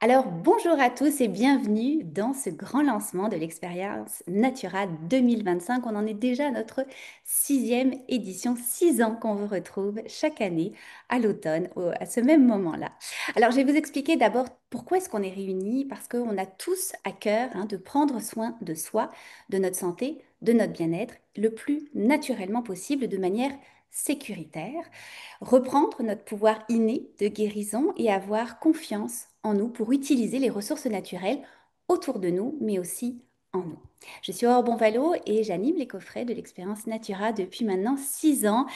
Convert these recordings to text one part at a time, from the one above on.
Alors, bonjour à tous et bienvenue dans ce grand lancement de l'expérience Natura 2025. On en est déjà à notre sixième édition, 6 ans qu'on vous retrouve chaque année à l'automne, à ce même moment-là. Alors, je vais vous expliquer d'abord pourquoi est-ce qu'on est réunis, parce qu'on a tous à cœur de prendre soin de soi, de notre santé, de notre bien-être, le plus naturellement possible, de manière sécuritaire, reprendre notre pouvoir inné de guérison et avoir confiance en nous pour utiliser les ressources naturelles autour de nous, mais aussi en nous. Je suis Aurore Bonvalot et j'anime les coffrets de l'expérience Natura depuis maintenant 6 ans.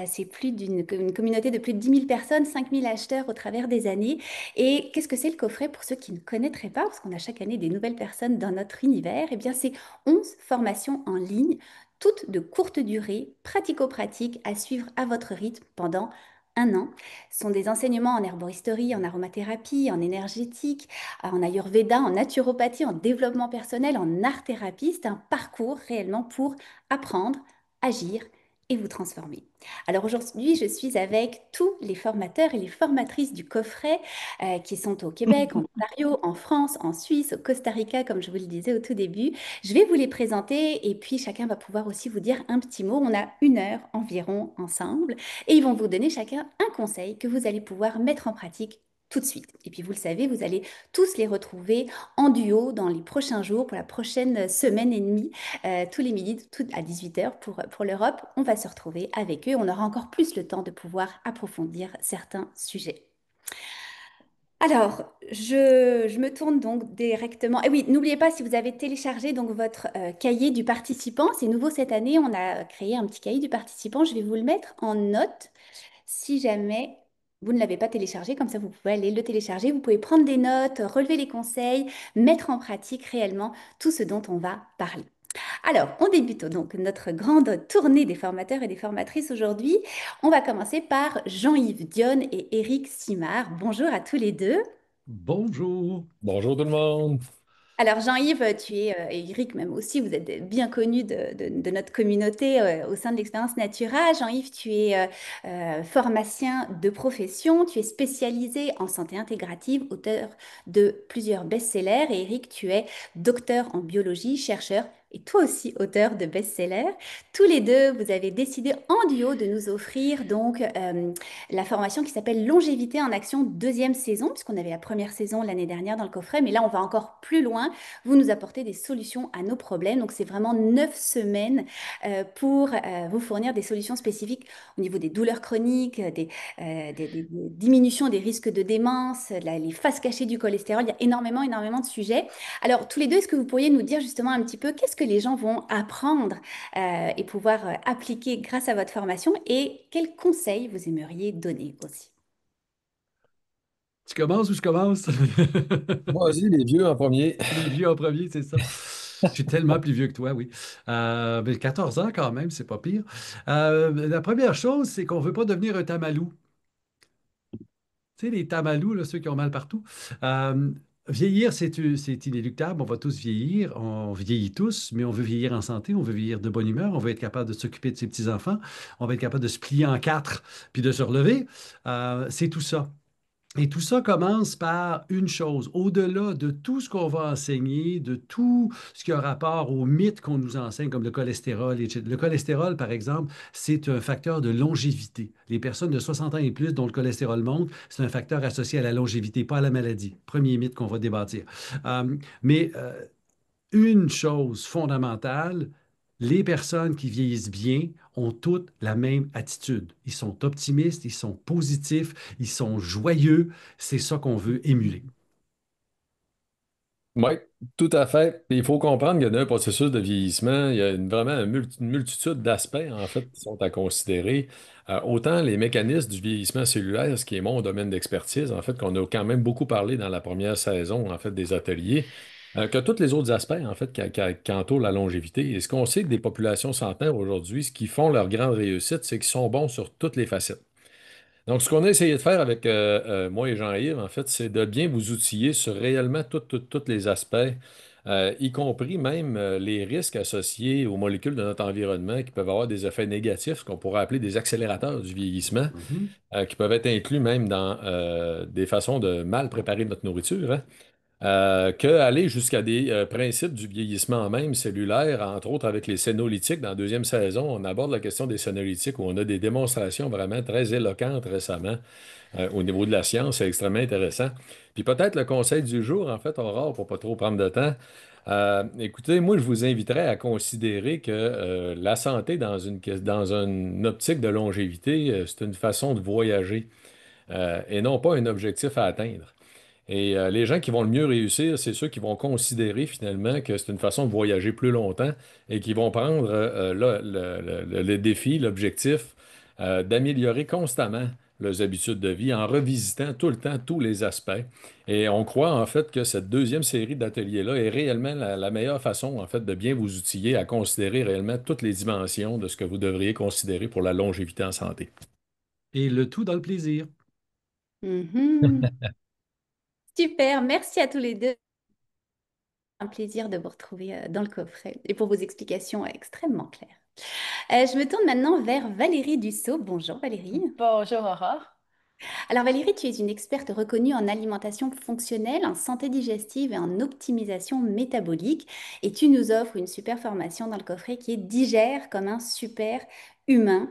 C'est plus une communauté de plus de 10 000 personnes, 5 000 acheteurs au travers des années. Et qu'est-ce que c'est le coffret pour ceux qui ne connaîtraient pas, parce qu'on a chaque année des nouvelles personnes dans notre univers? Eh bien, c'est 11 formations en ligne, toutes de courte durée, pratico-pratiques, à suivre à votre rythme pendant un an. Ce sont des enseignements en herboristerie, en aromathérapie, en énergétique, en ayurveda, en naturopathie, en développement personnel, en art-thérapie. C'est un parcours réellement pour apprendre, agir et vous transformer. Alors aujourd'hui, je suis avec tous les formateurs et les formatrices du coffret qui sont au Québec, en Ontario, en France, en Suisse, au Costa Rica, comme je vous le disais au tout début. Je vais vous les présenter et puis chacun va pouvoir aussi vous dire un petit mot. On a 1 heure environ ensemble et ils vont vous donner chacun un conseil que vous allez pouvoir mettre en pratique tout de suite. Et puis vous le savez, vous allez tous les retrouver en duo dans les prochains jours, pour la prochaine semaine et demie, tous les midis, tout à 18 heures pour l'Europe. On va se retrouver avec eux. On aura encore plus le temps de pouvoir approfondir certains sujets. Alors, je me tourne donc directement. Et oui, n'oubliez pas, si vous avez téléchargé donc votre cahier du participant, c'est nouveau cette année, on a créé un petit cahier du participant. Je vais vous le mettre en note si jamais vous ne l'avez pas téléchargé. Comme ça, vous pouvez aller le télécharger. Vous pouvez prendre des notes, relever les conseils, mettre en pratique réellement tout ce dont on va parler. Alors, on débute donc notre grande tournée des formateurs et des formatrices aujourd'hui. On va commencer par Jean-Yves Dionne et Éric Simard. Bonjour à tous les deux. Bonjour. Bonjour tout le monde. Alors Jean-Yves, tu es, et Eric même aussi, vous êtes bien connus de notre communauté au sein de l'expérience Natura. Jean-Yves, tu es pharmacien de profession, tu es spécialisé en santé intégrative, auteur de plusieurs best-sellers. Et Eric, tu es docteur en biologie, chercheur et toi aussi auteur de best-sellers. Tous les deux, vous avez décidé en duo de nous offrir donc la formation qui s'appelle Longévité en action deuxième saison, puisqu'on avait la première saison l'année dernière dans le coffret, mais là on va encore plus loin. Vous nous apportez des solutions à nos problèmes. Donc c'est vraiment 9 semaines pour vous fournir des solutions spécifiques au niveau des douleurs chroniques, des diminutions des risques de démence, les faces cachées du cholestérol. Il y a énormément, énormément de sujets. Alors tous les deux, est-ce que vous pourriez nous dire justement un petit peu qu'est-ce que les gens vont apprendre et pouvoir appliquer grâce à votre formation et quels conseils vous aimeriez donner aussi? Tu commences ou je commence? Vas-y, les vieux en premier. Les vieux en premier, c'est ça. Je suis tellement plus vieux que toi, oui. Mais 14 ans quand même, c'est pas pire. La première chose, c'est qu'on veut pas devenir un tamalou. Tu sais, les tamalous, là, ceux qui ont mal partout. Euh, Vieillir, c'est inéluctable. On va tous vieillir. On vieillit tous, mais on veut vieillir en santé. On veut vieillir de bonne humeur. On veut être capable de s'occuper de ses petits-enfants. On va être capable de se plier en quatre puis de se relever. C'est tout ça. Et tout ça commence par une chose, au-delà de tout ce qu'on va enseigner, de tout ce qui a rapport aux mythes qu'on nous enseigne, comme le cholestérol. Le cholestérol, par exemple, c'est un facteur de longévité. Les personnes de 60 ans et plus dont le cholestérol monte, c'est un facteur associé à la longévité, pas à la maladie. Premier mythe qu'on va débattre. Mais une chose fondamentale, les personnes qui vieillissent bien ont toutes la même attitude. Ils sont optimistes, ils sont positifs, ils sont joyeux. C'est ça qu'on veut émuler. Oui, tout à fait. Puis il faut comprendre que dans un processus de vieillissement, il y a vraiment une multitude d'aspects, en fait, qui sont à considérer. Autant les mécanismes du vieillissement cellulaire, ce qui est mon domaine d'expertise, en fait, qu'on a quand même beaucoup parlé dans la première saison, en fait, des ateliers, que tous les autres aspects, en fait, qui entourent la longévité. Et ce qu'on sait que des populations centenaires aujourd'hui, ce qui font leur grande réussite, c'est qu'ils sont bons sur toutes les facettes. Donc, ce qu'on a essayé de faire avec moi et Jean-Yves, en fait, c'est de bien vous outiller sur réellement tous les aspects y compris même les risques associés aux molécules de notre environnement qui peuvent avoir des effets négatifs, ce qu'on pourrait appeler des accélérateurs du vieillissement, Mhm. qui peuvent être inclus même dans des façons de mal préparer notre nourriture, hein. Que aller jusqu'à des principes du vieillissement même cellulaire, entre autres avec les sénolytiques. Dans la deuxième saison, on aborde la question des sénolytiques où on a des démonstrations vraiment très éloquentes récemment au niveau de la science. C'est extrêmement intéressant. Puis peut-être le conseil du jour, en fait, Aurore, pour pas trop prendre de temps. Écoutez, moi, je vous inviterais à considérer que la santé dans une optique de longévité, c'est une façon de voyager et non pas un objectif à atteindre. Et les gens qui vont le mieux réussir, c'est ceux qui vont considérer finalement que c'est une façon de voyager plus longtemps et qui vont prendre le défi, l'objectif d'améliorer constamment leurs habitudes de vie en revisitant tout le temps tous les aspects. Et on croit en fait que cette deuxième série d'ateliers-là est réellement la meilleure façon en fait de bien vous outiller à considérer réellement toutes les dimensions de ce que vous devriez considérer pour la longévité en santé. Et le tout dans le plaisir. Mhm. Super, merci à tous les deux. Un plaisir de vous retrouver dans le coffret et pour vos explications extrêmement claires. Je me tourne maintenant vers Valérie Dussault. Bonjour Valérie. Bonjour Aurore. Alors Valérie, tu es une experte reconnue en alimentation fonctionnelle, en santé digestive et en optimisation métabolique. Et tu nous offres une super formation dans le coffret qui est Digère comme un super humain,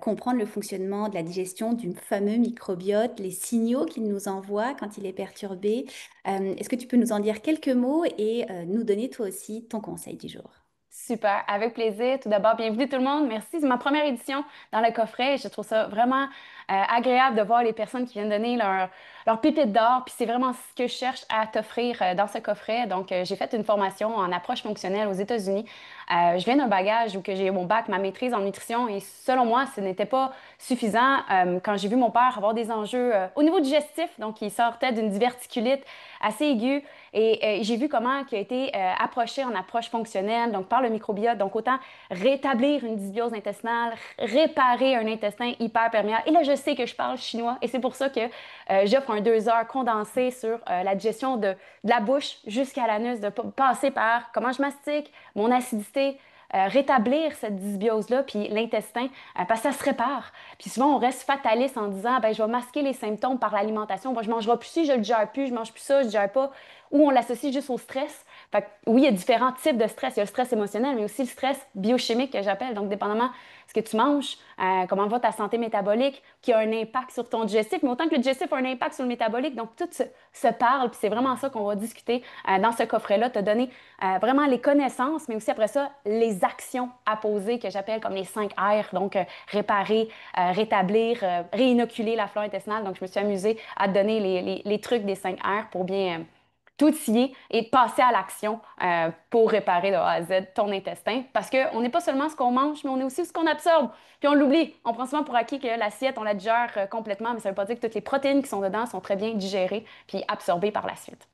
comprendre le fonctionnement de la digestion du fameux microbiote, les signaux qu'il nous envoie quand il est perturbé. Est-ce que tu peux nous en dire quelques mots et nous donner toi aussi ton conseil du jour? Super, avec plaisir. Tout d'abord, bienvenue tout le monde. Merci. C'est ma première édition dans le coffret. Je trouve ça vraiment agréable de voir les personnes qui viennent donner leur pépite d'or. Puis c'est vraiment ce que je cherche à t'offrir dans ce coffret. Donc, j'ai fait une formation en approche fonctionnelle aux États-Unis. Je viens d'un bagage où que j'ai eu mon bac, ma maîtrise en nutrition. Et selon moi, ce n'était pas suffisant quand j'ai vu mon père avoir des enjeux au niveau digestif. Donc, il sortait d'une diverticulite assez aiguë. Et j'ai vu comment il a été approché en approche fonctionnelle, donc par le microbiote. Donc, autant rétablir une dysbiose intestinale, réparer un intestin hyperperméable. Et là, je sais que je parle chinois et c'est pour ça que j'offre un 2 heures condensé sur la digestion de la bouche jusqu'à l'anus, de passer par comment je mastique, mon acidité, rétablir cette dysbiose-là, puis l'intestin, parce que ça se répare. Puis souvent, on reste fataliste en disant, ben, je vais masquer les symptômes par l'alimentation. Ben, je ne mangerai plus ci, je ne le digère plus, je mange plus ça, je ne digère pas. Ou on l'associe juste au stress. Fait que, oui, il y a différents types de stress. Il y a le stress émotionnel, mais aussi le stress biochimique que j'appelle. Donc, dépendamment de ce que tu manges, comment va ta santé métabolique, qui a un impact sur ton digestif, mais autant que le digestif a un impact sur le métabolique. Donc, tout se parle, puis c'est vraiment ça qu'on va discuter dans ce coffret-là, te donner vraiment les connaissances, mais aussi après ça, les actions à poser que j'appelle comme les 5 R. Donc, réparer, rétablir, réinoculer la flore intestinale. Donc, je me suis amusée à te donner les trucs des 5 R pour bien tout scier et passer à l'action pour réparer de A à Z ton intestin. Parce qu'on n'est pas seulement ce qu'on mange, mais on est aussi ce qu'on absorbe. Puis on l'oublie. On prend souvent pour acquis que l'assiette, on la digère complètement, mais ça ne veut pas dire que toutes les protéines qui sont dedans sont très bien digérées puis absorbées par la suite.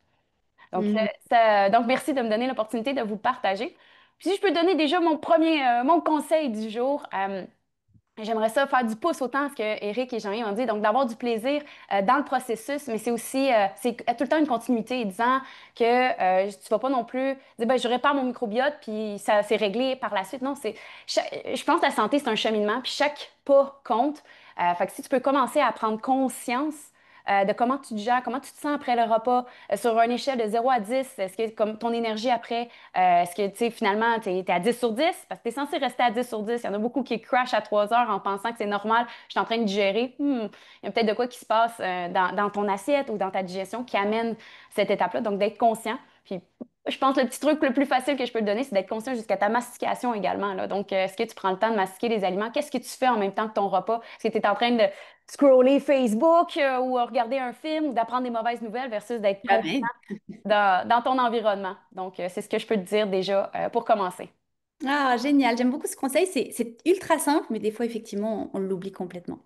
Donc, Mhm. donc merci de me donner l'opportunité de vous partager. Puis si je peux donner déjà mon conseil du jour, j'aimerais ça faire du pouce autant à ce que Eric et Jean-Yves ont dit, donc d'avoir du plaisir dans le processus, mais c'est aussi c'est tout le temps une continuité, disant que tu vas pas non plus dire ben, je répare mon microbiote puis ça c'est réglé par la suite. Non, je pense que la santé c'est un cheminement puis chaque pas compte. Fait que si tu peux commencer à prendre conscience de comment tu te gères, comment tu te sens après le repas, sur une échelle de 0 à 10, est-ce que comme ton énergie après, est-ce que tu sais, finalement, tu es, à 10 sur 10? Parce que tu es censé rester à 10 sur 10. Il y en a beaucoup qui crash à 3 heures en pensant que c'est normal. Je suis en train de digérer. Il y a peut-être de quoi qui se passe dans ton assiette ou dans ta digestion qui amène cette étape-là. Donc, d'être conscient. Puis, je pense que le petit truc le plus facile que je peux te donner, c'est d'être conscient jusqu'à ta mastication également, là. Donc, est-ce que tu prends le temps de mastiquer les aliments? Qu'est-ce que tu fais en même temps que ton repas? Est-ce que tu es en train de scroller Facebook ou regarder un film ou d'apprendre des mauvaises nouvelles versus d'être conscient Jamais. dans ton environnement? Donc, c'est ce que je peux te dire déjà pour commencer. Ah, génial. J'aime beaucoup ce conseil. C'est ultra simple, mais des fois, effectivement, on l'oublie complètement.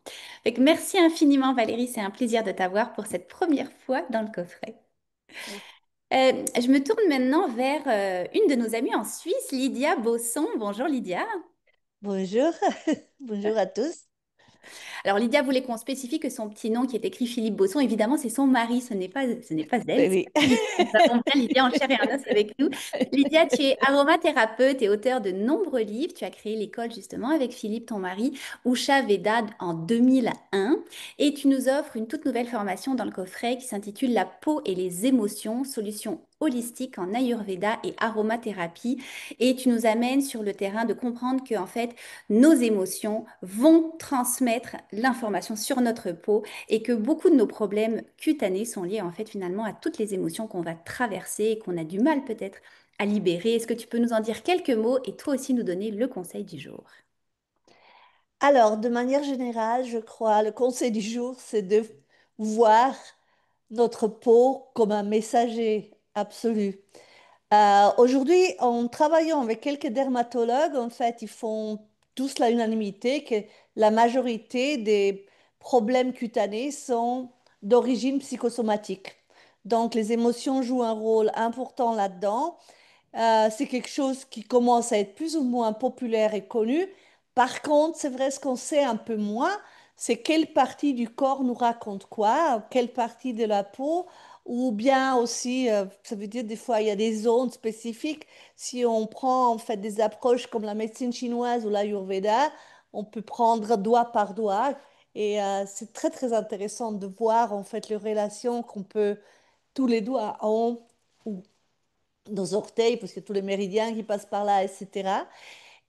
Fait que merci infiniment, Valérie. C'est un plaisir de t'avoir pour cette première fois dans le coffret. Je me tourne maintenant vers une de nos amies en Suisse, Lydia Bosson. Bonjour, Lydia. Bonjour, bonjour à tous. Alors Lydia voulait qu'on spécifie que son petit nom qui est écrit Philippe Bosson, évidemment, c'est son mari, ce n'est pas elle, c'est Oui. pas Philippe. Nous avons bien Lydia en chair et en os avec nous. Lydia, tu es aromathérapeute et auteur de nombreux livres. Tu as créé l'école justement avec Philippe, ton mari, Usha Veda en 2001. Et tu nous offres une toute nouvelle formation dans le coffret qui s'intitule La peau et les émotions, solutions holistiques en Ayurveda et aromathérapie. Et tu nous amènes sur le terrain de comprendre que, en fait, nos émotions vont transmettre l'information sur notre peau et que beaucoup de nos problèmes cutanés sont liés en fait finalement à toutes les émotions qu'on va traverser et qu'on a du mal peut-être à libérer. Est-ce que tu peux nous en dire quelques mots et toi aussi nous donner le conseil du jour? Alors, de manière générale, je crois, le conseil du jour, c'est de voir notre peau comme un messager absolu. Aujourd'hui, en travaillant avec quelques dermatologues, en fait, ils font tous l'unanimité que la majorité des problèmes cutanés sont d'origine psychosomatique. Donc, les émotions jouent un rôle important là-dedans. C'est quelque chose qui commence à être plus ou moins populaire et connu. Par contre, c'est vrai, ce qu'on sait un peu moins, c'est quelle partie du corps nous raconte quoi, quelle partie de la peau, ou bien aussi, ça veut dire des fois, il y a des zones spécifiques. Si on prend en fait des approches comme la médecine chinoise ou l'Ayurveda, on peut prendre doigt par doigt. Et c'est très, très intéressant de voir en fait les relations qu'on peut, tous les doigts ont, ou nos orteils, parce que tous les méridiens qui passent par là, etc.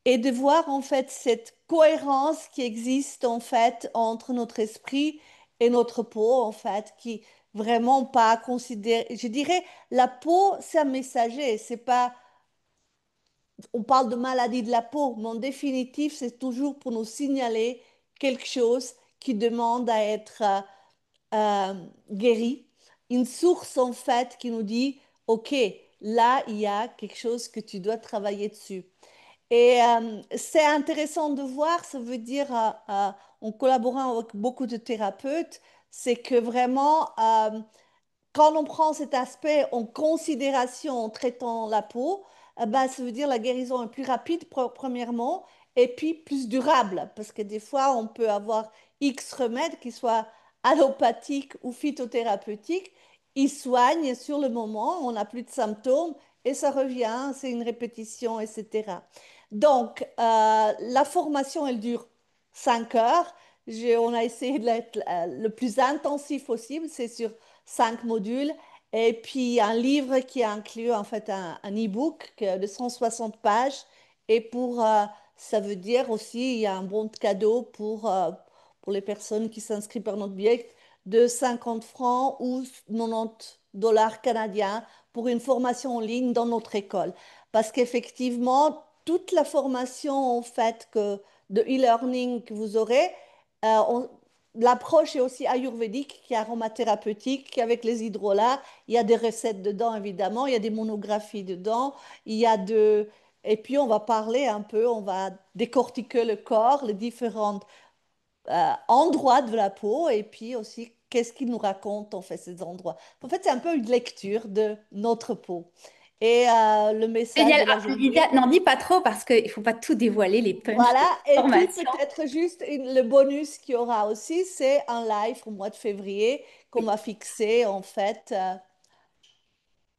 Et de voir en fait cette cohérence qui existe en fait entre notre esprit et notre peau, en fait, qui vraiment pas considéré. Je dirais, la peau, c'est un messager, c'est pas. On parle de maladie de la peau, mais en définitive, c'est toujours pour nous signaler quelque chose qui demande à être guéri. Une source en fait qui nous dit, OK, là, il y a quelque chose que tu dois travailler dessus. Et c'est intéressant de voir, ça veut dire, en collaborant avec beaucoup de thérapeutes, c'est que vraiment, quand on prend cet aspect en considération en traitant la peau, ben, ça veut dire la guérison est plus rapide, premièrement, et puis plus durable, parce que des fois, on peut avoir X remèdes qui soient allopathiques ou phytothérapeutiques, ils soignent sur le moment, on n'a plus de symptômes, et ça revient, c'est une répétition, etc. Donc, la formation, elle dure 5 heures. On a essayé d'être le plus intensif possible, c'est sur 5 modules. Et puis un livre qui inclut en fait un e-book de 160 pages. Et ça veut dire aussi, il y a un bon de cadeau pour les personnes qui s'inscrivent par notre biais de 50 francs ou 90 $ canadiens pour une formation en ligne dans notre école. Parce qu'effectivement, toute la formation en fait de e-learning que vous aurez, l'approche est aussi ayurvédique, qui est aromathérapeutique, qui avec les hydrolats, il y a des recettes dedans évidemment, il y a des monographies dedans, il y a de... Et puis on va parler un peu, on va décortiquer le corps, les différents endroits de la peau, et puis aussi qu'est-ce qu'ils nous racontent en fait ces endroits. En fait, c'est un peu une lecture de notre peau. Et le message Génial. de la Ah, Lydia, journée. n'en dis pas trop parce qu'il ne faut pas tout dévoiler, les punchs Voilà, de et puis formation. peut-être juste le bonus qu'il y aura aussi, c'est un live au mois de février qu'on Oui. va fixer en fait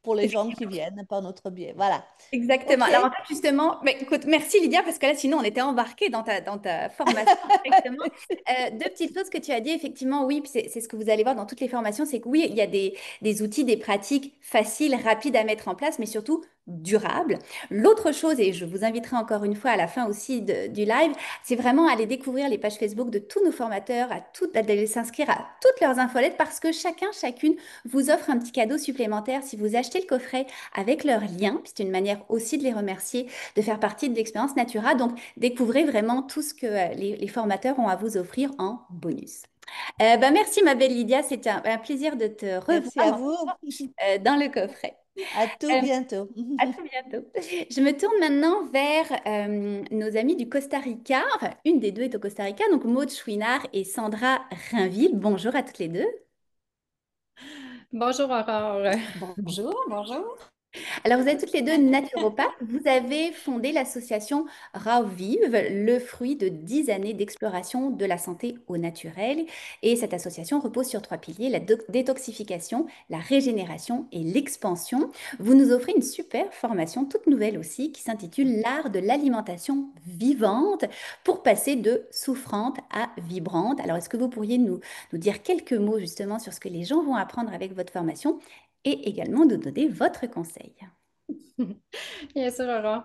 pour les gens qui viennent par notre biais. Voilà. Exactement. OK. Alors en fait, justement, mais écoute, merci Lydia, parce que là, sinon, on était embarqués dans ta formation directement. Deux petites choses que tu as dit, effectivement, oui, puis c'est ce que vous allez voir dans toutes les formations, c'est que oui, il y a des outils, des pratiques faciles, rapides à mettre en place, mais surtout durables. L'autre chose, et je vous inviterai encore une fois à la fin aussi du live, c'est vraiment aller découvrir les pages Facebook de tous nos formateurs, d'aller s'inscrire à toutes leurs infolettes, parce que chacune vous offre un petit cadeau supplémentaire si vous achetez le coffret avec leur lien. C'est une manière aussi de les remercier, de faire partie de l'expérience Natura. Donc, découvrez vraiment tout ce que les formateurs ont à vous offrir en bonus. Merci, ma belle Lydia. C'était un plaisir de te Merci à revoir vous. dans le coffret. À tout Euh, bientôt. à très bientôt. Je me tourne maintenant vers nos amis du Costa Rica. Enfin, une des deux est au Costa Rica, donc Maud Chouinard et Sandra Rainville. Bonjour à toutes les deux. Bonjour Aurore. Bonjour, bonjour. Alors, vous êtes toutes les deux naturopathes. Vous avez fondé l'association Ravive, le fruit de 10 années d'exploration de la santé au naturel. Et cette association repose sur trois piliers, la détoxification, la régénération et l'expansion. Vous nous offrez une super formation toute nouvelle aussi qui s'intitule L'art de l'alimentation vivante pour passer de souffrante à vibrante. Alors, est-ce que vous pourriez nous dire quelques mots justement sur ce que les gens vont apprendre avec votre formation et également nous donner votre conseil? Bien sûr, Aurore.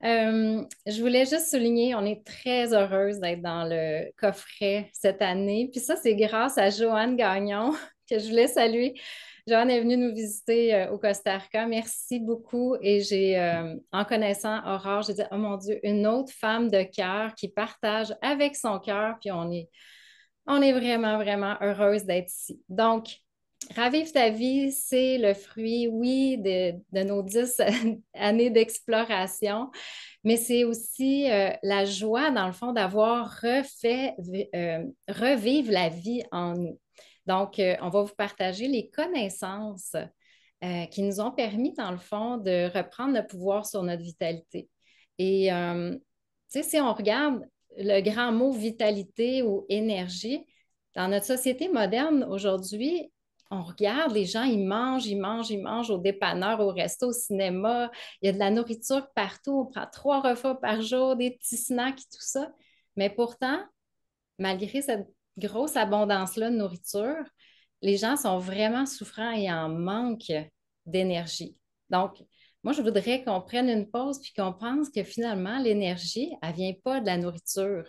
Je voulais juste souligner, on est très heureuse d'être dans le coffret cette année. Puis ça, c'est grâce à Joanne Gagnon, que je voulais saluer. Joanne est venue nous visiter au Costa Rica. Merci beaucoup. Et en connaissant Aurore, j'ai dit, oh mon Dieu, une autre femme de cœur qui partage avec son cœur. Puis on est vraiment, vraiment heureuse d'être ici. Donc, Ravive ta vie, c'est le fruit, oui, de nos 10 années d'exploration, mais c'est aussi la joie, dans le fond, d'avoir revivre la vie en nous. Donc, on va vous partager les connaissances qui nous ont permis, dans le fond, de reprendre le pouvoir sur notre vitalité. Et, tu sais, si on regarde le grand mot vitalité ou énergie, dans notre société moderne aujourd'hui, on regarde, les gens, ils mangent, ils mangent, ils mangent au dépanneur, au resto, au cinéma. Il y a de la nourriture partout. On prend 3 repas par jour, des petits snacks, tout ça. Mais pourtant, malgré cette grosse abondance-là de nourriture, les gens sont vraiment souffrants et en manque d'énergie. Donc, moi, je voudrais qu'on prenne une pause puis qu'on pense que finalement, l'énergie, elle ne vient pas de la nourriture.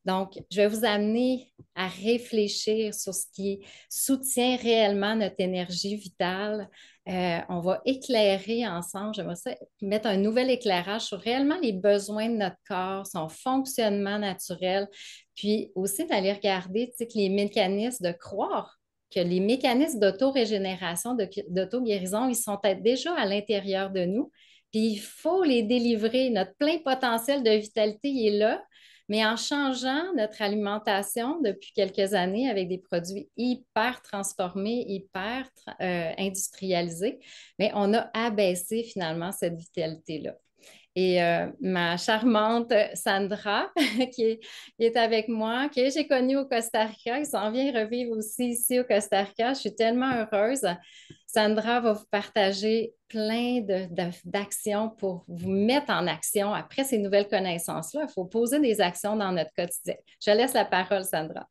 Donc, je vais vous amener à réfléchir sur ce qui soutient réellement notre énergie vitale. On va éclairer ensemble, j'aimerais ça mettre un nouvel éclairage sur réellement les besoins de notre corps, son fonctionnement naturel, puis aussi d'aller regarder, tu sais, que les mécanismes, de croire que les mécanismes d'auto-régénération, d'auto-guérison, ils sont peut-être déjà à l'intérieur de nous, puis il faut les délivrer. Notre plein potentiel de vitalité, il est là, mais en changeant notre alimentation depuis quelques années avec des produits hyper transformés, hyper industrialisés, mais on a abaissé finalement cette vitalité-là. Et ma charmante Sandra, qui est avec moi, que j'ai connue au Costa Rica, qui s'en vient revivre aussi ici au Costa Rica. Je suis tellement heureuse. Sandra va vous partager plein d'actions pour vous mettre en action après ces nouvelles connaissances-là. Il faut poser des actions dans notre quotidien. Je laisse la parole, Sandra.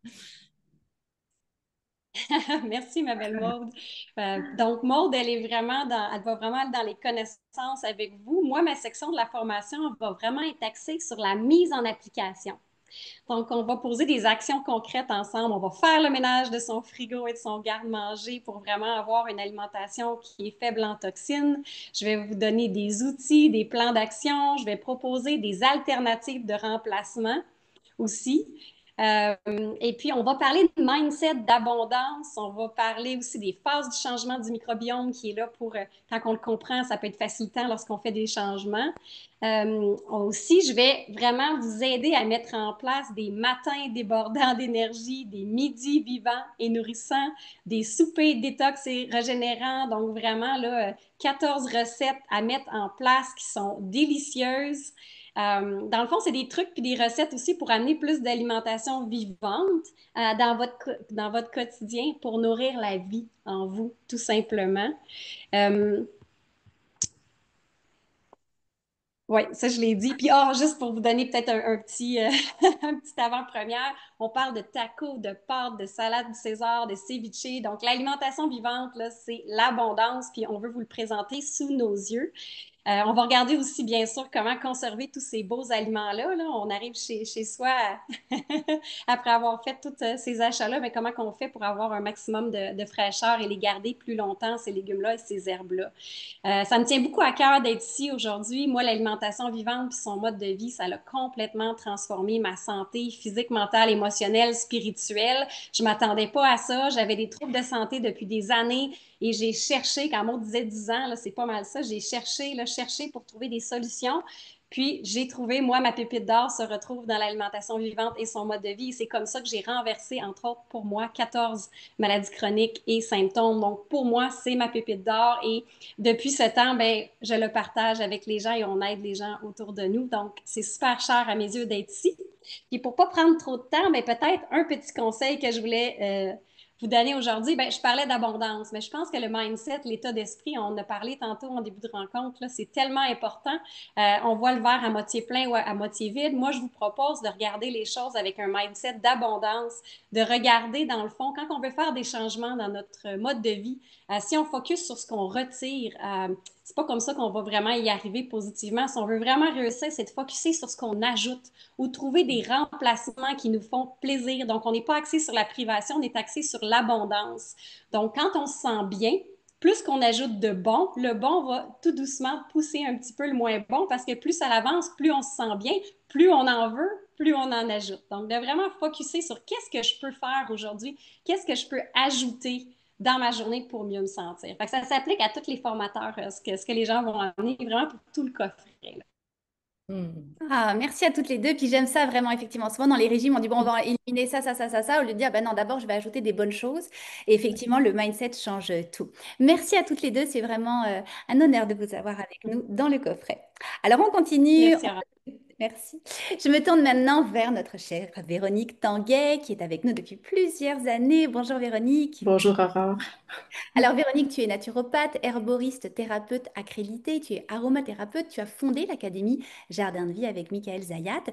Merci, ma belle Maude. Donc, Maude, elle va vraiment être dans les connaissances avec vous. Moi, ma section de la formation va vraiment être axée sur la mise en application. Donc, on va poser des actions concrètes ensemble. On va faire le ménage de son frigo et de son garde-manger pour vraiment avoir une alimentation qui est faible en toxines. Je vais vous donner des outils, des plans d'action. Je vais proposer des alternatives de remplacement aussi. Et puis, on va parler de mindset d'abondance. On va parler aussi des phases du changement du microbiome qui est là pour, quand on le comprend, ça peut être facilitant lorsqu'on fait des changements. Aussi, je vais vraiment vous aider à mettre en place des matins débordants d'énergie, des midis vivants et nourrissants, des soupers détox et régénérants. Donc, vraiment, là, 14 recettes à mettre en place qui sont délicieuses. Dans le fond, c'est des trucs puis des recettes aussi pour amener plus d'alimentation vivante dans votre quotidien pour nourrir la vie en vous, tout simplement. Oui, ça, je l'ai dit. Puis, juste pour vous donner peut-être un petit, un petit avant-première, on parle de tacos, de pâtes, de salade du César, de ceviche. Donc, l'alimentation vivante, là, c'est l'abondance, puis on veut vous le présenter sous nos yeux. On va regarder aussi, bien sûr, comment conserver tous ces beaux aliments-là. Là. On arrive chez soi après avoir fait tous ces achats-là, mais comment on fait pour avoir un maximum de fraîcheur et les garder plus longtemps, ces légumes-là et ces herbes-là. Ça me tient beaucoup à cœur d'être ici aujourd'hui. Moi, l'alimentation vivante puis son mode de vie, ça a complètement transformé ma santé physique, mentale, émotionnelle, spirituelle. Je m'attendais pas à ça. J'avais des troubles de santé depuis des années et j'ai cherché, quand Maud disait 10 ans, là, c'est pas mal ça, j'ai cherché pour trouver des solutions. Puis, j'ai trouvé, moi, ma pépite d'or se retrouve dans l'alimentation vivante et son mode de vie. Et c'est comme ça que j'ai renversé, entre autres, pour moi, 14 maladies chroniques et symptômes. Donc, pour moi, c'est ma pépite d'or. Et depuis ce temps, ben, je le partage avec les gens et on aide les gens autour de nous. Donc, c'est super cher à mes yeux d'être ici. Et pour pas prendre trop de temps, ben, peut-être un petit conseil que je voulais vous donner aujourd'hui. Ben, je parlais d'abondance, mais je pense que le mindset, l'état d'esprit, on en a parlé tantôt en début de rencontre, là, c'est tellement important. On voit le verre à moitié plein ou à moitié vide. Moi, je vous propose de regarder les choses avec un mindset d'abondance, de regarder dans le fond, quand on veut faire des changements dans notre mode de vie, si on focus sur ce qu'on retire, c'est pas comme ça qu'on va vraiment y arriver positivement. Si on veut vraiment réussir, c'est de focuser sur ce qu'on ajoute ou trouver des remplacements qui nous font plaisir. Donc, on n'est pas axé sur la privation, on est axé sur l'abondance. Donc, quand on se sent bien, plus qu'on ajoute de bon, le bon va tout doucement pousser un petit peu le moins bon parce que plus ça avance, plus on se sent bien, plus on en veut, plus on en ajoute. Donc, de vraiment focuser sur qu'est-ce que je peux faire aujourd'hui, qu'est-ce que je peux ajouter dans ma journée pour mieux me sentir. Fait que ça s'applique à tous les formateurs, ce que les gens vont amener vraiment pour tout le coffret, là. Ah, merci à toutes les deux. Puis j'aime ça vraiment, effectivement. Souvent dans les régimes, on dit, bon, on va éliminer ça, ça, ça, ça, ça, au lieu de dire, ben non, d'abord, je vais ajouter des bonnes choses. Et effectivement, le mindset change tout. Merci à toutes les deux. C'est vraiment un honneur de vous avoir avec nous dans le coffret. Alors, on continue. Merci, Aurore. Merci. Je me tourne maintenant vers notre chère Véronique Tanguay, qui est avec nous depuis plusieurs années. Bonjour Véronique. Bonjour Aurore. Alors Véronique, tu es naturopathe, herboriste, thérapeute accréditée, tu es aromathérapeute, tu as fondé l'Académie Jardin de Vie avec Michael Zayat.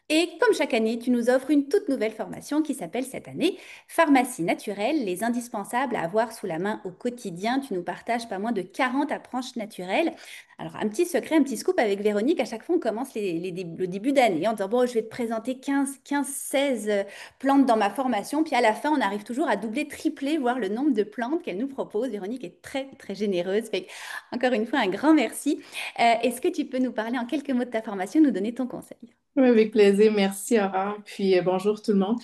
Et comme chaque année, tu nous offres une toute nouvelle formation qui s'appelle cette année Pharmacie naturelle, les indispensables à avoir sous la main au quotidien. Tu nous partages pas moins de 40 approches naturelles. Alors un petit secret, un petit scoop avec Véronique, à chaque fois on commence le début d'année en disant, bon, je vais te présenter 16 plantes dans ma formation. Puis à la fin, on arrive toujours à doubler, tripler, voire le nombre de plantes qu'elle nous propose. Véronique est très, très généreuse. Fait que, encore une fois, un grand merci. Est-ce que tu peux nous parler en quelques mots de ta formation, nous donner ton conseil? Oui, avec plaisir. Merci Aurore. Puis bonjour tout le monde.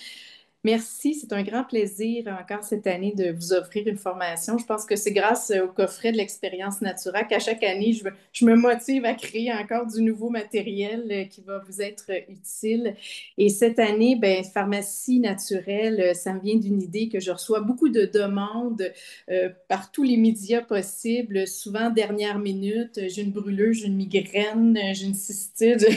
Merci, c'est un grand plaisir encore cette année de vous offrir une formation. Je pense que c'est grâce au coffret de l'expérience Natura qu'à chaque année, je me motive à créer encore du nouveau matériel qui va vous être utile. Et cette année, ben, pharmacie naturelle, ça me vient d'une idée que je reçois beaucoup de demandes par tous les médias possibles, souvent dernière minute. J'ai une brûlure, j'ai une migraine, j'ai une cystite.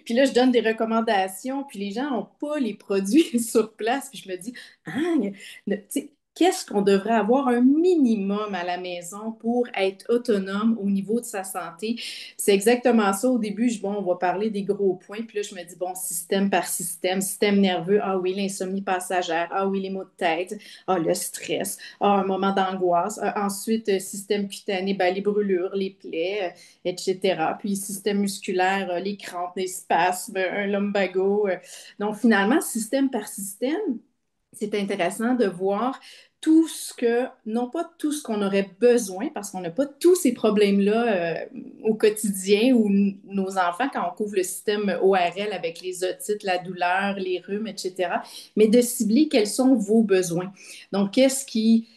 Puis là, je donne des recommandations, puis les gens n'ont pas les produits sur place. Puis je me dis, ah, tu sais, qu'est-ce qu'on devrait avoir un minimum à la maison pour être autonome au niveau de sa santé? C'est exactement ça. Au début, bon, on va parler des gros points. Puis là, je me dis, bon, système par système, système nerveux, ah oui, l'insomnie passagère, ah oui, les maux de tête, ah le stress, ah un moment d'angoisse. Ensuite, système cutané, ben, les brûlures, les plaies, etc. Puis système musculaire, les crampes, les spasmes, un lumbago. Donc, finalement, système par système, c'est intéressant de voir tout ce que, non pas tout ce qu'on aurait besoin, parce qu'on n'a pas tous ces problèmes-là au quotidien ou nos enfants quand on couvre le système ORL avec les otites, la douleur, les rhumes, etc., mais de cibler quels sont vos besoins. Donc, qu'est-ce qui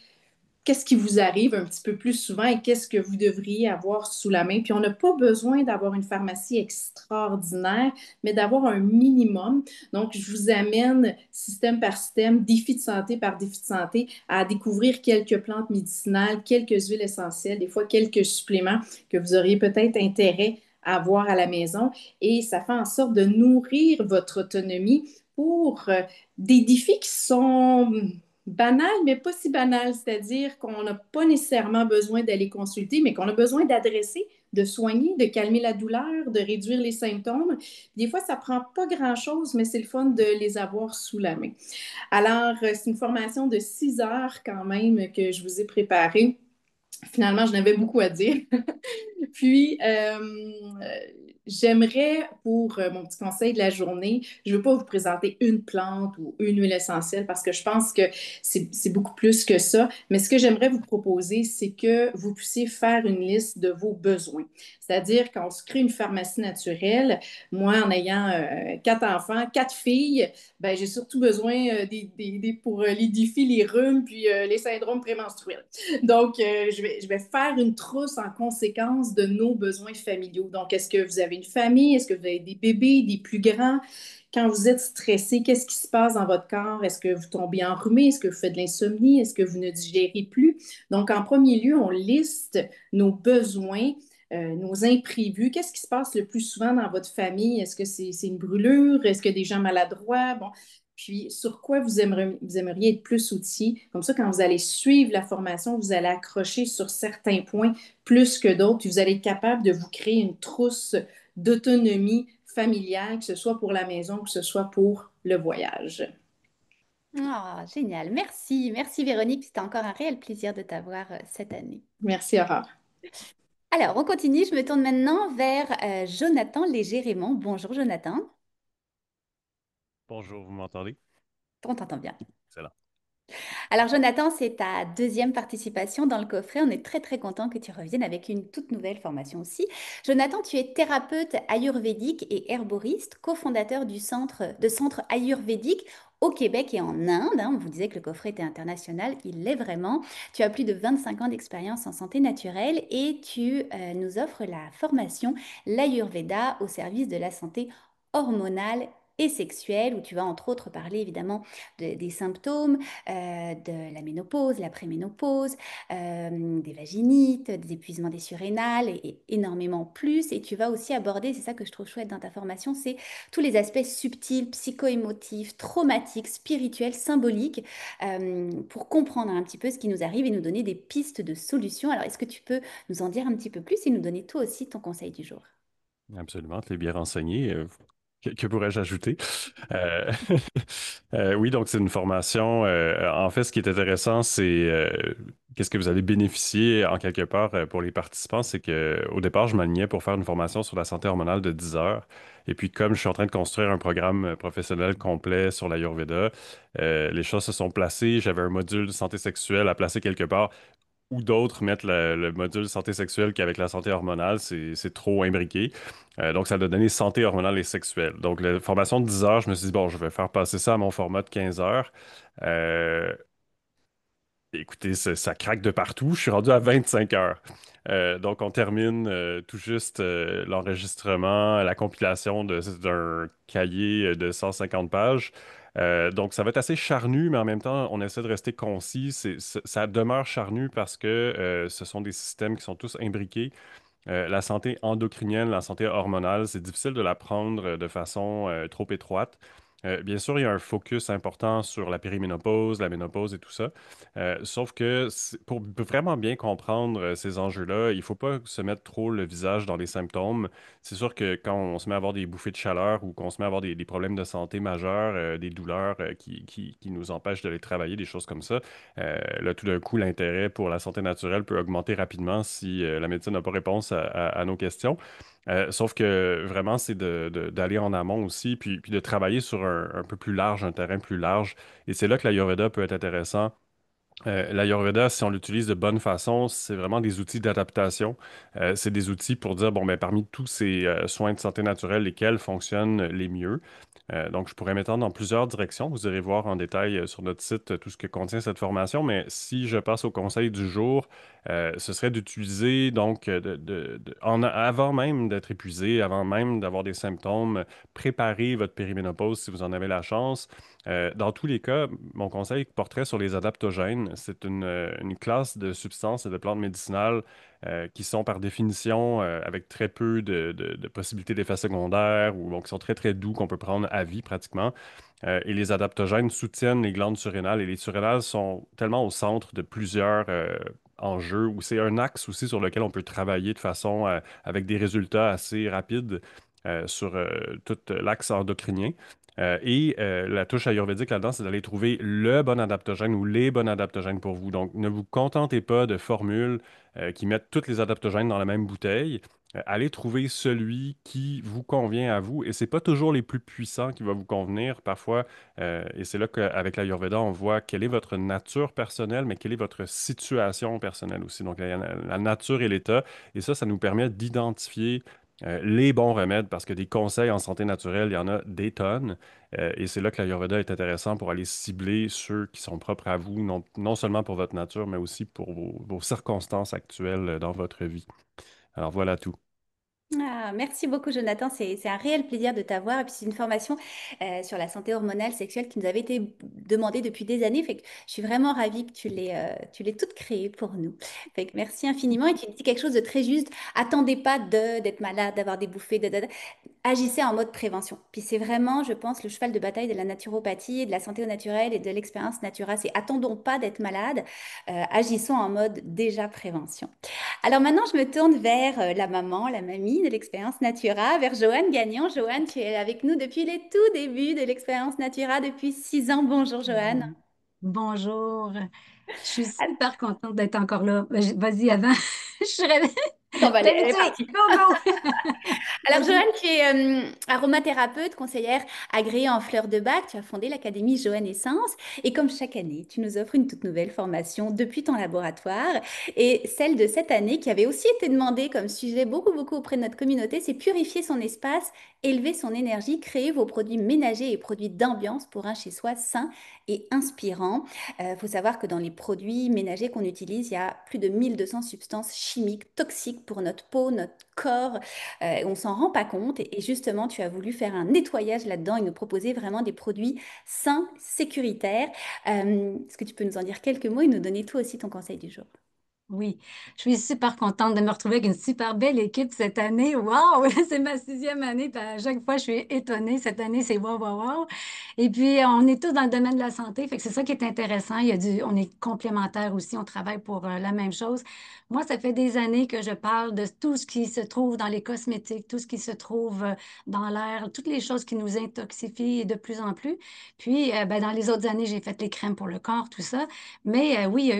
vous arrive un petit peu plus souvent et qu'est-ce que vous devriez avoir sous la main. Puis on n'a pas besoin d'avoir une pharmacie extraordinaire, mais d'avoir un minimum. Donc, je vous amène système par système, défi de santé par défi de santé, à découvrir quelques plantes médicinales, quelques huiles essentielles, des fois quelques suppléments que vous auriez peut-être intérêt à avoir à la maison. Et ça fait en sorte de nourrir votre autonomie pour des défis qui sont banal, mais pas si banal, c'est-à-dire qu'on n'a pas nécessairement besoin d'aller consulter, mais qu'on a besoin d'adresser, de soigner, de calmer la douleur, de réduire les symptômes. Des fois, ça prend pas grand-chose, mais c'est le fun de les avoir sous la main. Alors, c'est une formation de 6 heures quand même que je vous ai préparée. Finalement, je n'avais beaucoup à dire. Puis, j'aimerais, pour mon petit conseil de la journée, je ne veux pas vous présenter une plante ou une huile essentielle parce que je pense que c'est beaucoup plus que ça. Mais ce que j'aimerais vous proposer, c'est que vous puissiez faire une liste de vos besoins. C'est-à-dire, quand on se crée une pharmacie naturelle, moi, en ayant 4 enfants, 4 filles, ben, j'ai surtout besoin pour les défis, les rhumes, puis les syndromes prémenstruels. Donc, je vais faire une trousse en conséquence de nos besoins familiaux. Donc, est-ce que vous avez avez une famille? Est-ce que vous avez des bébés, des plus grands? Quand vous êtes stressé, qu'est-ce qui se passe dans votre corps? Est-ce que vous tombez enrhumé? Est-ce que vous faites de l'insomnie? Est-ce que vous ne digérez plus? Donc, en premier lieu, on liste nos besoins, nos imprévus. Qu'est-ce qui se passe le plus souvent dans votre famille? Est-ce que c'est une brûlure? Est-ce que des gens maladroits? Bon, puis sur quoi vous aimeriez être plus outillé. Comme ça, quand vous allez suivre la formation, vous allez accrocher sur certains points plus que d'autres, puis vous allez être capable de vous créer une trousse d'autonomie familiale, que ce soit pour la maison, que ce soit pour le voyage. Ah, génial. Merci. Merci Véronique. C'était encore un réel plaisir de t'avoir cette année. Merci, Aurore. Alors, on continue. Je me tourne maintenant vers Jonathan Léger-Raymond. Bonjour Jonathan. Bonjour, vous m'entendez? On t'entend bien. Excellent. Alors Jonathan, c'est ta deuxième participation dans le coffret. On est très très content que tu reviennes avec une toute nouvelle formation aussi. Jonathan, tu es thérapeute ayurvédique et herboriste, cofondateur du centre ayurvédique au Québec et en Inde. On vous disait que le coffret était international, il l'est vraiment. Tu as plus de 25 ans d'expérience en santé naturelle et tu nous offres la formation l'Ayurveda au service de la santé hormonale et sexuelle, où tu vas entre autres parler évidemment des symptômes, de la ménopause, la préménopause, des vaginites, des épuisements des surrénales et énormément plus. Et tu vas aussi aborder, c'est ça que je trouve chouette dans ta formation, c'est tous les aspects subtils, psycho-émotifs, traumatiques, spirituels, symboliques, pour comprendre un petit peu ce qui nous arrive et nous donner des pistes de solutions. Alors, est-ce que tu peux nous en dire un petit peu plus et nous donner toi aussi ton conseil du jour? Absolument, tu es bien renseigné. Que pourrais-je ajouter? Euh, oui, donc c'est une formation. En fait, ce qui est intéressant, c'est qu'est-ce que vous allez bénéficier en quelque part pour les participants. C'est que au départ, je m'alignais pour faire une formation sur la santé hormonale de 10 heures. Et puis, comme je suis en train de construire un programme professionnel complet sur l'Ayurveda, les choses se sont placées. J'avais un module de santé sexuelle à placer quelque part ou d'autres mettent le module santé sexuelle qui avec la santé hormonale, c'est trop imbriqué. Donc, ça a donné santé hormonale et sexuelle. Donc, la formation de 10 heures, je me suis dit, bon, je vais faire passer ça à mon format de 15 heures. Euh, Écoutez, ça craque de partout. Je suis rendu à 25 heures. Donc, on termine tout juste l'enregistrement, la compilation d'un cahier de 150 pages. Donc, ça va être assez charnu, mais en même temps, on essaie de rester concis. Ça demeure charnu parce que ce sont des systèmes qui sont tous imbriqués. La santé endocrinienne, la santé hormonale, c'est difficile de la prendre de façon trop étroite. Bien sûr, il y a un focus important sur la périménopause, la ménopause et tout ça. Sauf que pour vraiment bien comprendre ces enjeux-là, il ne faut pas se mettre trop le visage dans les symptômes. C'est sûr que quand on se met à avoir des bouffées de chaleur ou qu'on se met à avoir des problèmes de santé majeurs, des douleurs qui nous empêchent de les travailler, des choses comme ça, là, tout d'un coup, l'intérêt pour la santé naturelle peut augmenter rapidement si la médecine n'a pas réponse à nos questions. Sauf que vraiment, c'est d'aller en amont aussi, puis de travailler sur un peu plus large, un terrain plus large. Et c'est là que l'Ayurveda peut être intéressant. L'Ayurveda, si on l'utilise de bonne façon, c'est vraiment des outils d'adaptation. C'est des outils pour dire, bon, ben, parmi tous ces soins de santé naturelle, lesquels fonctionnent les mieux. Donc, je pourrais m'étendre dans plusieurs directions. Vous irez voir en détail sur notre site tout ce que contient cette formation. Mais si je passe au conseil du jour, ce serait d'utiliser, donc, avant même d'être épuisé, avant même d'avoir des symptômes, préparer votre périménopause si vous en avez la chance. Dans tous les cas, mon conseil porterait sur les adaptogènes. C'est une classe de substances et de plantes médicinales qui sont par définition avec très peu de possibilités d'effets secondaires ou bon, qui sont très très doux qu'on peut prendre à vie pratiquement. Et les adaptogènes soutiennent les glandes surrénales et les surrénales sont tellement au centre de plusieurs enjeux où c'est un axe aussi sur lequel on peut travailler de façon avec des résultats assez rapides sur tout l'axe endocrinien. La touche ayurvédique là-dedans, c'est d'aller trouver le bon adaptogène ou les bons adaptogènes pour vous. Donc, ne vous contentez pas de formules qui mettent tous les adaptogènes dans la même bouteille. Allez trouver celui qui vous convient à vous. Et c'est pas toujours les plus puissants qui va vous convenir. Parfois, et c'est là qu'avec l'Ayurveda, on voit quelle est votre nature personnelle, mais quelle est votre situation personnelle aussi. Donc, la nature et l'état. Et ça nous permet d'identifier les bons remèdes, parce que des conseils en santé naturelle, il y en a des tonnes. Et c'est là que l'Ayurveda est intéressant pour aller cibler ceux qui sont propres à vous, non seulement pour votre nature, mais aussi pour vos circonstances actuelles dans votre vie. Alors voilà tout. Ah, merci beaucoup, Jonathan. C'est un réel plaisir de t'avoir. Et puis, c'est une formation sur la santé hormonale sexuelle qui nous avait été demandée depuis des années. Fait que je suis vraiment ravie que tu l'aies toute créée pour nous. Fait que merci infiniment. Et tu dis quelque chose de très juste. Attendez pas d'être malade, d'avoir des bouffées, agissez en mode prévention. Puis c'est vraiment, je pense, le cheval de bataille de la naturopathie et de la santé au naturel et de l'expérience Natura. C'est attendons pas d'être malade, agissons en mode déjà prévention. Alors maintenant, je me tourne vers la maman, la mamie de l'expérience Natura, vers Joanne Gagnon. Joanne, tu es avec nous depuis les tout débuts de l'expérience Natura, depuis 6 ans. Bonjour, Joanne. Bonjour, je suis super contente d'être encore là. Vas-y, avant, je serais On va aller, elle est habituée. partie. Go, go! Alors, Vas-y. Joanne, tu es aromathérapeute, conseillère agréée en fleurs de bac. Tu as fondé l'Académie Joanne Essence. Et comme chaque année, tu nous offres une toute nouvelle formation depuis ton laboratoire. Et celle de cette année, qui avait aussi été demandée comme sujet beaucoup, beaucoup auprès de notre communauté, c'est purifier son espace, élever son énergie, créer vos produits ménagers et produits d'ambiance pour un chez-soi sain et inspirant. Il faut savoir que dans les produits ménagers qu'on utilise, il y a plus de 1200 substances chimiques toxiques pour notre peau, notre corps. On s'en rend pas compte et justement, tu as voulu faire un nettoyage là-dedans et nous proposer vraiment des produits sains, sécuritaires. Est-ce que tu peux nous en dire quelques mots et nous donner toi aussi ton conseil du jour? Oui, je suis super contente de me retrouver avec une super belle équipe cette année. Waouh, c'est ma 6e année. Puis à chaque fois, je suis étonnée. Cette année, c'est waouh, waouh, waouh. Et puis, on est tous dans le domaine de la santé. Fait que c'est ça qui est intéressant. On est complémentaires aussi. On travaille pour la même chose. Moi, ça fait des années que je parle de tout ce qui se trouve dans les cosmétiques, tout ce qui se trouve dans l'air, toutes les choses qui nous intoxifient de plus en plus. Puis, ben, dans les autres années, j'ai fait les crèmes pour le corps, tout ça. Mais oui,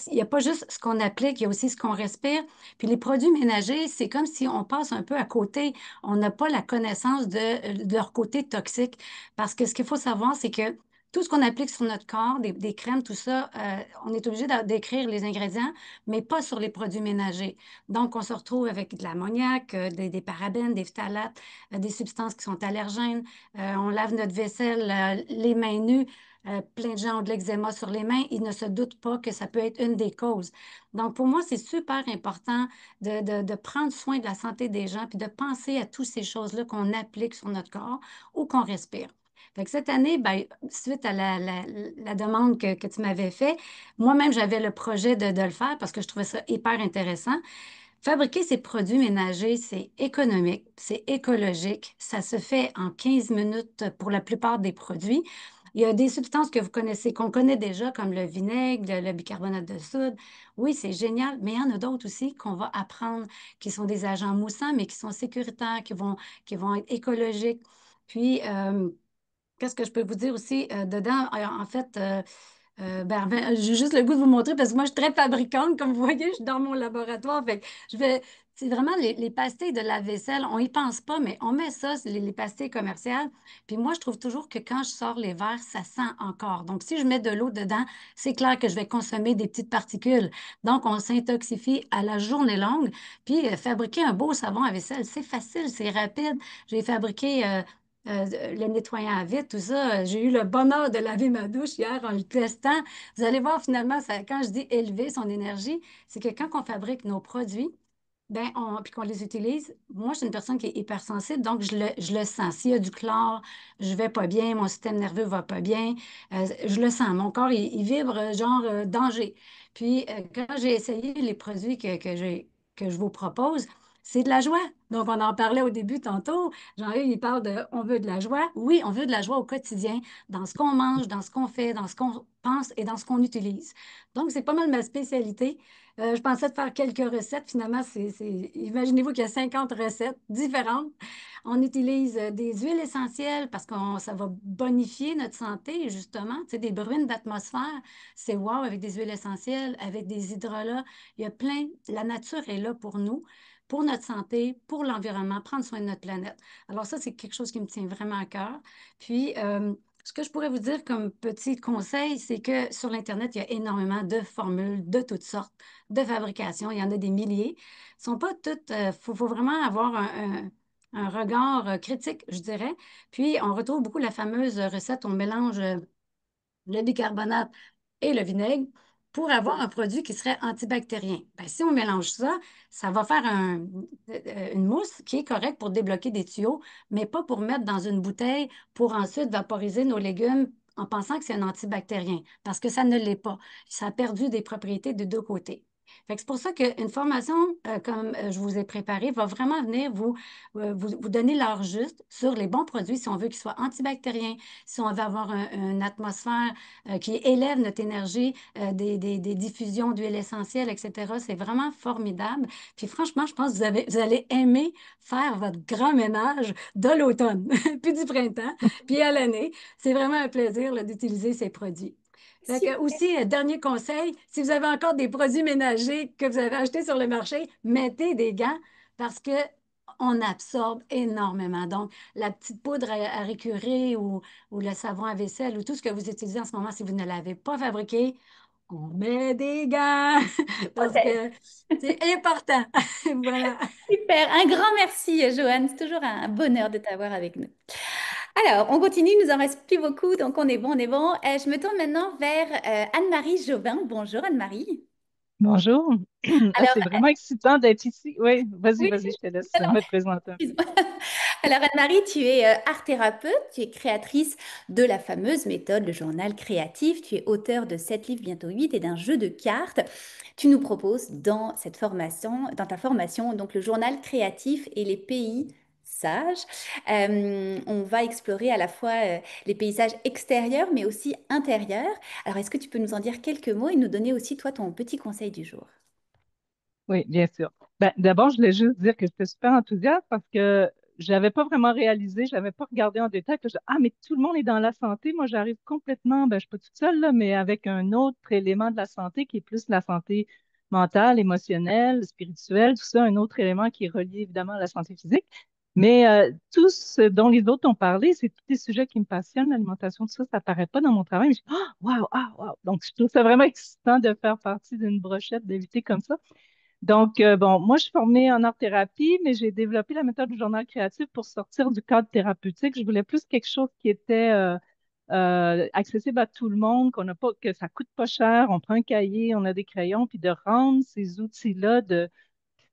il y a pas juste ce qu'on applique, il y a aussi ce qu'on respire. Puis les produits ménagers, c'est comme si on passe un peu à côté. On n'a pas la connaissance de leur côté toxique. Parce que ce qu'il faut savoir, c'est que tout ce qu'on applique sur notre corps, des crèmes, tout ça, on est obligé d'écrire les ingrédients, mais pas sur les produits ménagers. Donc, on se retrouve avec de l'ammoniac, des parabènes, des phtalates, des substances qui sont allergènes. On lave notre vaisselle, les mains nues. Plein de gens ont de l'eczéma sur les mains, ils ne se doutent pas que ça peut être une des causes. Donc, pour moi, c'est super important de prendre soin de la santé des gens puis de penser à toutes ces choses-là qu'on applique sur notre corps ou qu'on respire. Fait que cette année, ben, suite à la demande que tu m'avais fait, moi-même, j'avais le projet de le faire parce que je trouvais ça hyper intéressant. Fabriquer ces produits ménagers, c'est économique, c'est écologique, ça se fait en 15 minutes pour la plupart des produits. Il y a des substances que vous connaissez, qu'on connaît déjà, comme le vinaigre, le bicarbonate de soude. Oui, c'est génial, mais il y en a d'autres aussi qu'on va apprendre, qui sont des agents moussants, mais qui sont sécuritaires, qui vont être écologiques. Puis, qu'est-ce que je peux vous dire aussi dedans? En fait, j'ai juste le goût de vous montrer parce que moi, je suis très fabricante. Comme vous voyez, je suis dans mon laboratoire. Fait que c'est vraiment les pastilles de la vaisselle. On y pense pas, mais on met ça, c'est les pastilles commerciales. Puis moi, je trouve toujours que quand je sors les verres, ça sent encore. Donc, si je mets de l'eau dedans, c'est clair que je vais consommer des petites particules. Donc, on s'intoxifie à la journée longue. Puis, fabriquer un beau savon à vaisselle, c'est facile, c'est rapide. J'ai fabriqué le nettoyant à vide, tout ça. J'ai eu le bonheur de laver ma douche hier en le testant. Vous allez voir finalement, quand je dis élever son énergie, c'est que quand on fabrique nos produits, ben puis qu'on les utilise, moi, je suis une personne qui est hypersensible, donc je le sens. S'il y a du chlore, je vais pas bien, mon système nerveux va pas bien, je le sens. Mon corps, il vibre genre danger. Puis, quand j'ai essayé les produits que je vous propose, c'est de la joie. Donc, on en parlait au début tantôt. Jean-Yves, il parle de on veut de la joie. Oui, on veut de la joie au quotidien, dans ce qu'on mange, dans ce qu'on fait, dans ce qu'on pense et dans ce qu'on utilise. Donc, c'est pas mal ma spécialité. Je pensais de faire quelques recettes. Finalement, imaginez-vous qu'il y a 50 recettes différentes. On utilise des huiles essentielles parce que ça va bonifier notre santé, justement. Tu sais, des bruines d'atmosphère, c'est wow avec des huiles essentielles, avec des hydrolats. Il y a plein. La nature est là pour nous, pour notre santé, pour l'environnement, prendre soin de notre planète. Alors ça, c'est quelque chose qui me tient vraiment à cœur. Puis, ce que je pourrais vous dire comme petit conseil, c'est que sur l'Internet, il y a énormément de formules de toutes sortes, de fabrication. Il y en a des milliers. Elles sont pas toutes. Faut vraiment avoir un regard critique, je dirais. Puis, on retrouve beaucoup la fameuse recette, on mélange le bicarbonate et le vinaigre. pour avoir un produit qui serait antibactérien. Ben, si on mélange ça, ça va faire une mousse qui est correcte pour débloquer des tuyaux, mais pas pour mettre dans une bouteille pour ensuite vaporiser nos légumes en pensant que c'est un antibactérien, parce que ça ne l'est pas. Ça a perdu des propriétés de deux côtés. Fait que c'est pour ça qu'une formation comme je vous ai préparée va vraiment venir vous donner l'heure juste sur les bons produits si on veut qu'ils soient antibactériens, si on veut avoir une atmosphère qui élève notre énergie, des diffusions d'huile essentielle, etc. C'est vraiment formidable. Puis franchement, je pense que vous allez aimer faire votre grand ménage de l'automne, puis du printemps, puis à l'année. C'est vraiment un plaisir là, d'utiliser ces produits. Fait que Super. aussi, dernier conseil, si vous avez encore des produits ménagers que vous avez achetés sur le marché, mettez des gants parce que on absorbe énormément. Donc, la petite poudre à récurer ou le savon à vaisselle ou tout ce que vous utilisez en ce moment, si vous ne l'avez pas fabriqué, on met des gants parce que c'est important. Voilà. Super, un grand merci, Joanne. C'est toujours un bonheur de t'avoir avec nous. Alors, on continue, il nous en reste plus beaucoup, donc on est bon, on est bon. Je me tourne maintenant vers Anne-Marie Jobin. Bonjour Anne-Marie. Bonjour. Ah, Alors, c'est vraiment excitant d'être ici. Oui, vas-y, oui, vas-y, je te laisse alors, me présenter un peu. excuse-moi. Alors Anne-Marie, tu es art thérapeute, tu es créatrice de la fameuse méthode, le journal créatif, tu es auteur de 7 livres, bientôt 8, et d'un jeu de cartes. Tu nous proposes dans cette formation, dans ta formation, donc le journal créatif et les pays sages. On va explorer à la fois les paysages extérieurs, mais aussi intérieurs. Alors est-ce que tu peux nous en dire quelques mots et nous donner aussi, toi, ton petit conseil du jour? Oui, bien sûr. Ben, d'abord, je voulais juste dire que j'étais super enthousiaste parce que j'avais pas vraiment réalisé, je n'avais pas regardé en détail. Que ah, mais tout le monde est dans la santé. Moi, j'arrive complètement, ben, je suis pas toute seule, là, mais avec un autre élément de la santé qui est plus la santé mentale, émotionnelle, spirituelle, tout ça, un autre élément qui est relié évidemment à la santé physique. Mais tout ce dont les autres ont parlé, c'est tous des sujets qui me passionnent, l'alimentation, tout ça, ça paraît pas dans mon travail. Mais je dis, ah, waouh, ah, waouh. Donc, je trouve ça vraiment excitant de faire partie d'une brochette d'invités comme ça. Donc, bon, moi, je suis formée en art-thérapie, mais j'ai développé la méthode du journal créatif pour sortir du cadre thérapeutique. Je voulais plus quelque chose qui était accessible à tout le monde, qu'on n'a pas, que ça coûte pas cher. On prend un cahier, on a des crayons, puis de rendre ces outils-là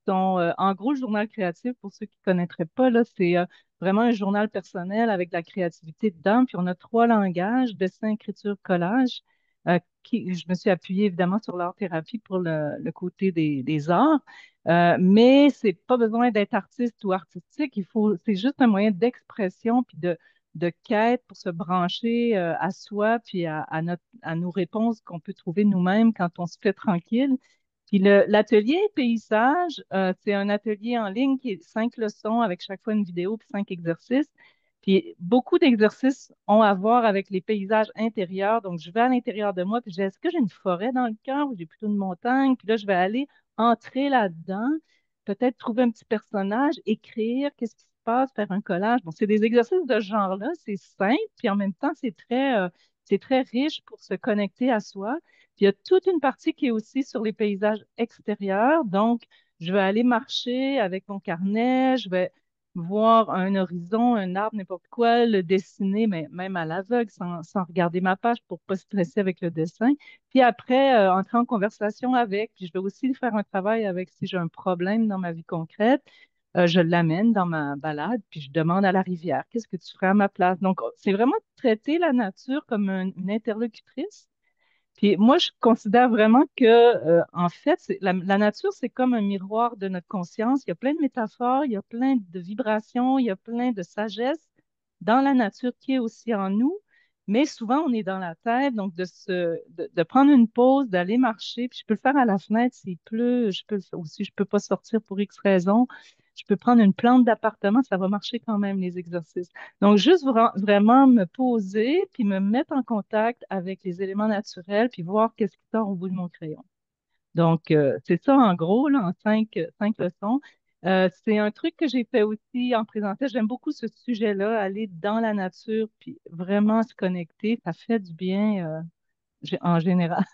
sont, en gros, le journal créatif, pour ceux qui ne connaîtraient pas, là, c'est vraiment un journal personnel avec de la créativité dedans. Puis on a trois langages, dessin, écriture, collage. Je me suis appuyée évidemment sur l'art-thérapie pour le côté des arts. Mais c'est pas besoin d'être artiste ou artistique. C'est juste un moyen d'expression puis de quête pour se brancher à soi puis à nos réponses qu'on peut trouver nous-mêmes quand on se fait tranquille. Puis l'atelier paysage, c'est un atelier en ligne qui est 5 leçons avec chaque fois une vidéo puis 5 exercices. Puis beaucoup d'exercices ont à voir avec les paysages intérieurs. Donc, je vais à l'intérieur de moi, puis je dis, est-ce que j'ai une forêt dans le cœur ou j'ai plutôt une montagne? Puis là, je vais aller entrer là-dedans, peut-être trouver un petit personnage, écrire, qu'est-ce qui se passe, faire un collage. Bon, c'est des exercices de ce genre-là, c'est simple, puis en même temps, c'est très riche pour se connecter à soi. Puis il y a toute une partie qui est aussi sur les paysages extérieurs. Donc, je vais aller marcher avec mon carnet, je vais voir un horizon, un arbre, n'importe quoi, le dessiner, mais même à l'aveugle, sans regarder ma page pour pas stresser avec le dessin. Puis après, entrer en conversation avec. Puis je vais aussi faire un travail avec si j'ai un problème dans ma vie concrète. Je l'amène dans ma balade, puis je demande à la rivière, qu'est-ce que tu ferais à ma place? Donc, c'est vraiment traiter la nature comme une interlocutrice. Puis moi, je considère vraiment que, en fait, la nature, c'est comme un miroir de notre conscience. Il y a plein de métaphores, il y a plein de vibrations, il y a plein de sagesse dans la nature qui est aussi en nous. Mais souvent, on est dans la tête, donc de prendre une pause, d'aller marcher. Puis je peux le faire à la fenêtre s'il pleut. Je peux le faire aussi, je peux pas sortir pour X raison. Je peux prendre une plante d'appartement, ça va marcher quand même, les exercices. Donc, juste vraiment me poser, puis me mettre en contact avec les éléments naturels, puis voir qu'est-ce qui sort au bout de mon crayon. Donc, c'est ça en gros, là, en 5 leçons. C'est un truc que j'ai fait aussi en présentiel. J'aime beaucoup ce sujet-là, aller dans la nature, puis vraiment se connecter. Ça fait du bien, en général.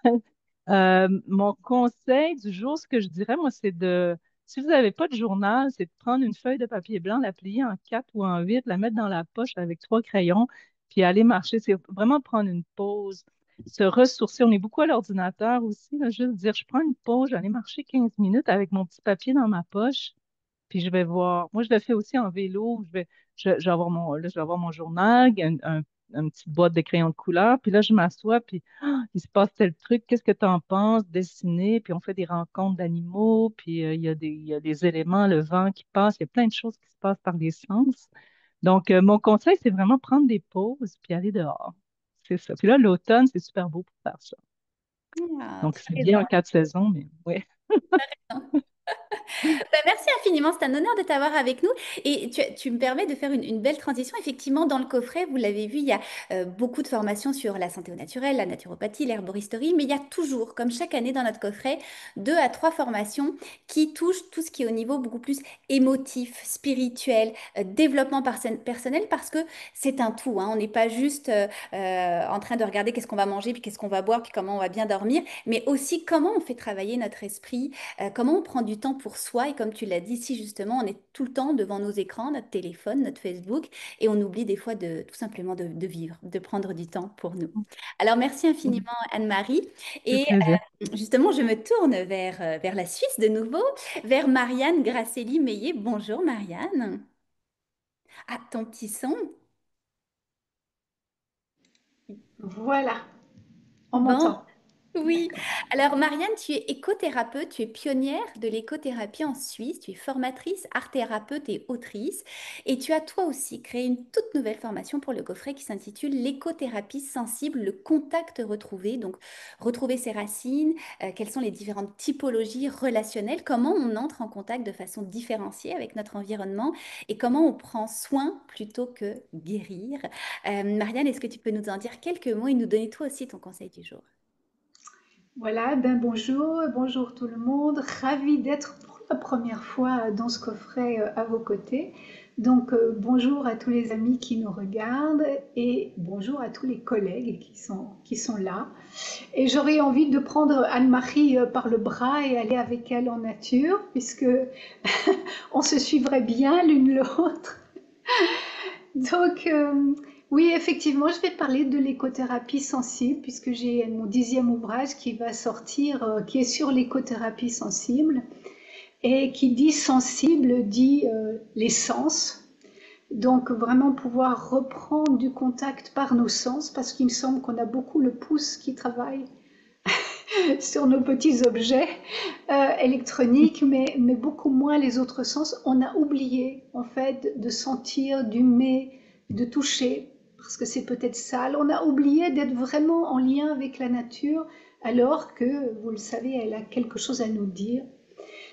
Mon conseil du jour, ce que je dirais, moi, si vous n'avez pas de journal, c'est de prendre une feuille de papier blanc, la plier en 4 ou en 8, la mettre dans la poche avec 3 crayons, puis aller marcher. C'est vraiment prendre une pause. se ressourcer. On est beaucoup à l'ordinateur aussi, là, juste dire, je prends une pause, j'allais marcher 15 minutes avec mon petit papier dans ma poche, puis je vais voir. Moi, je le fais aussi en vélo. Je vais avoir là, je vais avoir mon journal, une petite boîte de crayons de couleur, puis là, je m'assois, puis il se passe tel truc, qu'est-ce que tu en penses? Dessiner, puis on fait des rencontres d'animaux, puis il y a des éléments, le vent qui passe, il y a plein de choses qui se passent par les sens. Donc, mon conseil, c'est vraiment prendre des pauses, puis aller dehors. C'est ça. Puis là, l'automne, c'est super beau pour faire ça. Ah, Donc, tu c'est as bien raison. en 4 saisons, mais oui. Ben, merci infiniment, c'est un honneur de t'avoir avec nous. Et tu me permets de faire une belle transition. Effectivement, dans le coffret, vous l'avez vu, il y a beaucoup de formations sur la santé au naturel, la naturopathie, l'herboristerie, mais il y a toujours, comme chaque année dans notre coffret, 2 à 3 formations qui touchent tout ce qui est au niveau beaucoup plus émotif, spirituel, développement personnel, parce que c'est un tout, hein. On n'est pas juste en train de regarder qu'est-ce qu'on va manger, puis qu'est-ce qu'on va boire, puis comment on va bien dormir, mais aussi comment on fait travailler notre esprit, comment on prend du temps pour soi. Et comme tu l'as dit, si justement on est tout le temps devant nos écrans, notre téléphone, notre Facebook, et on oublie des fois de tout simplement de vivre, de prendre du temps pour nous. Alors merci infiniment Anne-Marie. Le Et plaisir. justement, je me tourne vers la Suisse de nouveau, vers Marianne Grasselli-Meillet. Bonjour Marianne. Ah, ton petit son. Voilà, on Bon, m'entend. oui. Alors, Marianne, tu es écothérapeute, tu es pionnière de l'écothérapie en Suisse, tu es formatrice, art-thérapeute et autrice. Et tu as toi aussi créé une toute nouvelle formation pour le coffret qui s'intitule L'écothérapie sensible, le contact retrouvé. Donc, retrouver ses racines, quelles sont les différentes typologies relationnelles, comment on entre en contact de façon différenciée avec notre environnement et comment on prend soin plutôt que guérir. Marianne, est-ce que tu peux nous en dire quelques mots et nous donner toi aussi ton conseil du jour? Voilà, ben bonjour, bonjour tout le monde. Ravie d'être pour la première fois dans ce coffret à vos côtés. Donc bonjour à tous les amis qui nous regardent et bonjour à tous les collègues qui sont là. Et j'aurais envie de prendre Anne-Marie par le bras et aller avec elle en nature, puisque on se suivrait bien l'une l'autre. Donc, oui, effectivement, je vais parler de l'écothérapie sensible, puisque j'ai mon 10e ouvrage qui va sortir, qui est sur l'écothérapie sensible. Et qui dit sensible dit les sens. Donc, vraiment pouvoir reprendre du contact par nos sens, parce qu'il me semble qu'on a beaucoup le pouce qui travaille sur nos petits objets électroniques, mais beaucoup moins les autres sens. On a oublié, en fait, de sentir, d'humer, de toucher, parce que c'est peut-être sale. On a oublié d'être vraiment en lien avec la nature, alors que, vous le savez, elle a quelque chose à nous dire.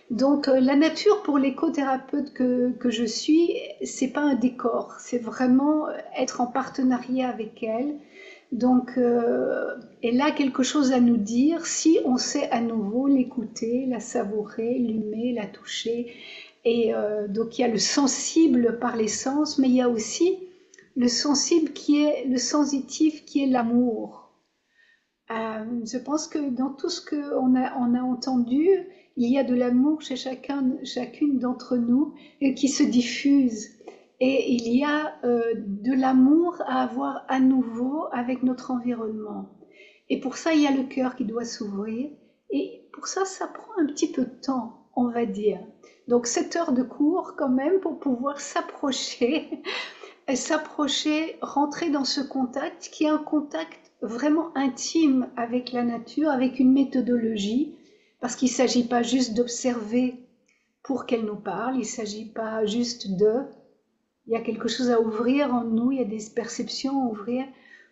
Donc, la nature, pour l'écothérapeute que je suis, c'est pas un décor, c'est vraiment être en partenariat avec elle. Donc, elle a quelque chose à nous dire si on sait à nouveau l'écouter, la savourer, l'humer, la toucher. Et donc, il y a le sensible par les sens, mais il y a aussi le sensible qui est le sensitif, qui est l'amour. Je pense que dans tout ce qu'on a entendu, il y a de l'amour chez chacune d'entre nous qui se diffuse. Et il y a de l'amour à avoir à nouveau avec notre environnement. Et pour ça, il y a le cœur qui doit s'ouvrir. Et pour ça, ça prend un petit peu de temps, on va dire. Donc 7 heures de cours quand même pour pouvoir s'approcher, rentrer dans ce contact qui est un contact vraiment intime avec la nature, avec une méthodologie, parce qu'il ne s'agit pas juste d'observer pour qu'elle nous parle, il ne s'agit pas juste de... Il y a quelque chose à ouvrir en nous, il y a des perceptions à ouvrir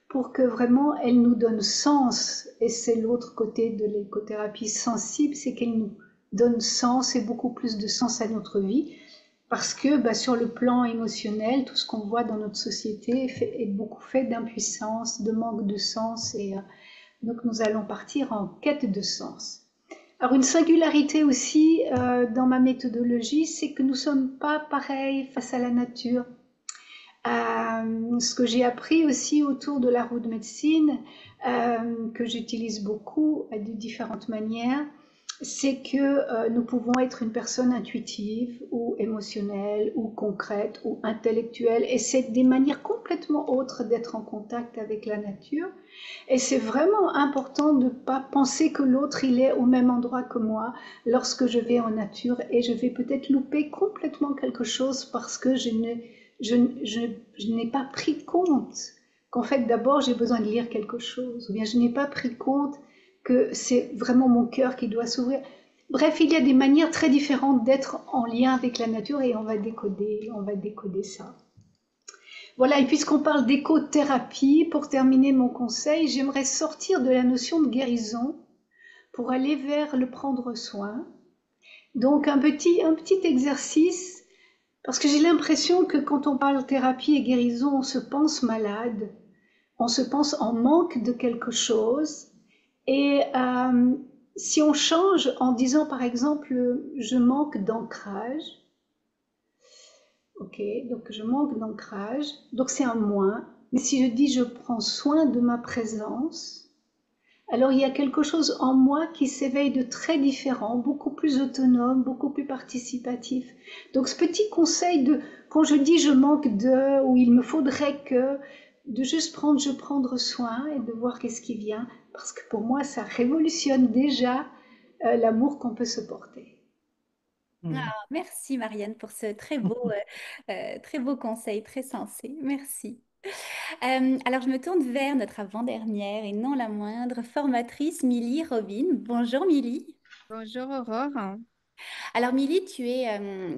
pour que vraiment elle nous donne sens. Et c'est l'autre côté de l'écothérapie sensible, c'est qu'elle nous donne sens et beaucoup plus de sens à notre vie. Parce que sur le plan émotionnel, tout ce qu'on voit dans notre société est beaucoup fait d'impuissance, de manque de sens. Et donc nous allons partir en quête de sens. Alors une singularité aussi dans ma méthodologie, c'est que nous ne sommes pas pareils face à la nature. Ce que j'ai appris aussi autour de la roue de médecine, que j'utilise beaucoup de différentes manières, c'est que nous pouvons être une personne intuitive ou émotionnelle ou concrète ou intellectuelle et c'est des manières complètement autres d'être en contact avec la nature et c'est vraiment important de ne pas penser que l'autre il est au même endroit que moi lorsque je vais en nature et je vais peut-être louper complètement quelque chose parce que je n'ai pas pris compte qu'en fait d'abord j'ai besoin de lire quelque chose ou bien je n'ai pas pris compte que c'est vraiment mon cœur qui doit s'ouvrir. Bref, il y a des manières très différentes d'être en lien avec la nature et on va décoder ça. Voilà, et puisqu'on parle d'écothérapie, pour terminer mon conseil, j'aimerais sortir de la notion de guérison pour aller vers le prendre soin. Donc un petit exercice, parce que j'ai l'impression que quand on parle thérapie et guérison, on se pense malade, on se pense en manque de quelque chose. Et si on change en disant par exemple je manque d'ancrage, ok, donc je manque d'ancrage, donc c'est un moins, mais si je dis je prends soin de ma présence, alors il y a quelque chose en moi qui s'éveille de très différent, beaucoup plus autonome, beaucoup plus participatif. Donc ce petit conseil de quand je dis je manque de ou il me faudrait que de juste prendre soin et de voir qu'est-ce qui vient, parce que pour moi, ça révolutionne déjà l'amour qu'on peut se porter. Ah, merci Marianne pour ce très beau conseil, très sensé. Merci. Alors, je me tourne vers notre avant-dernière et non la moindre formatrice, Milly Robin. Bonjour Milly. Bonjour Aurore. Alors Milly, tu es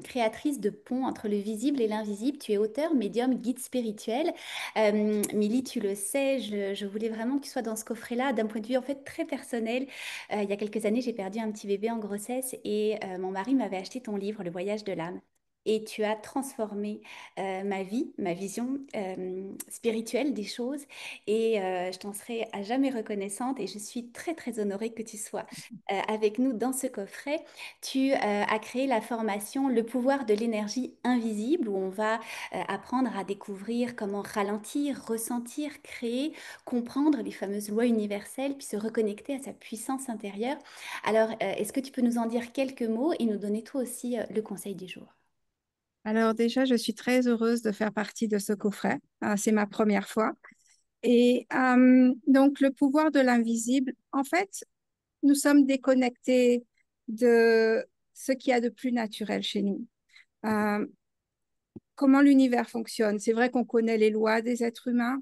créatrice de ponts entre le visible et l'invisible. Tu es auteur, médium, guide spirituel. Milly, tu le sais, je voulais vraiment que tu sois dans ce coffret-là d'un point de vue en fait très personnel. Il y a quelques années, j'ai perdu un petit bébé en grossesse et mon mari m'avait acheté ton livre, Le voyage de l'âme. Et tu as transformé ma vie, ma vision spirituelle des choses. Et je t'en serai à jamais reconnaissante. Et je suis très, très honorée que tu sois avec nous dans ce coffret. Tu as créé la formation Le pouvoir de l'énergie invisible où on va apprendre à découvrir comment ralentir, ressentir, créer, comprendre les fameuses lois universelles, puis se reconnecter à sa puissance intérieure. Alors, est-ce que tu peux nous en dire quelques mots et nous donner toi aussi le conseil du jour? Alors déjà, je suis très heureuse de faire partie de ce coffret. C'est ma première fois. Et donc, le pouvoir de l'invisible, en fait, nous sommes déconnectés de ce qu'il y a de plus naturel chez nous. Euh, Comment l'univers fonctionne? C'est vrai qu'on connaît les lois des êtres humains,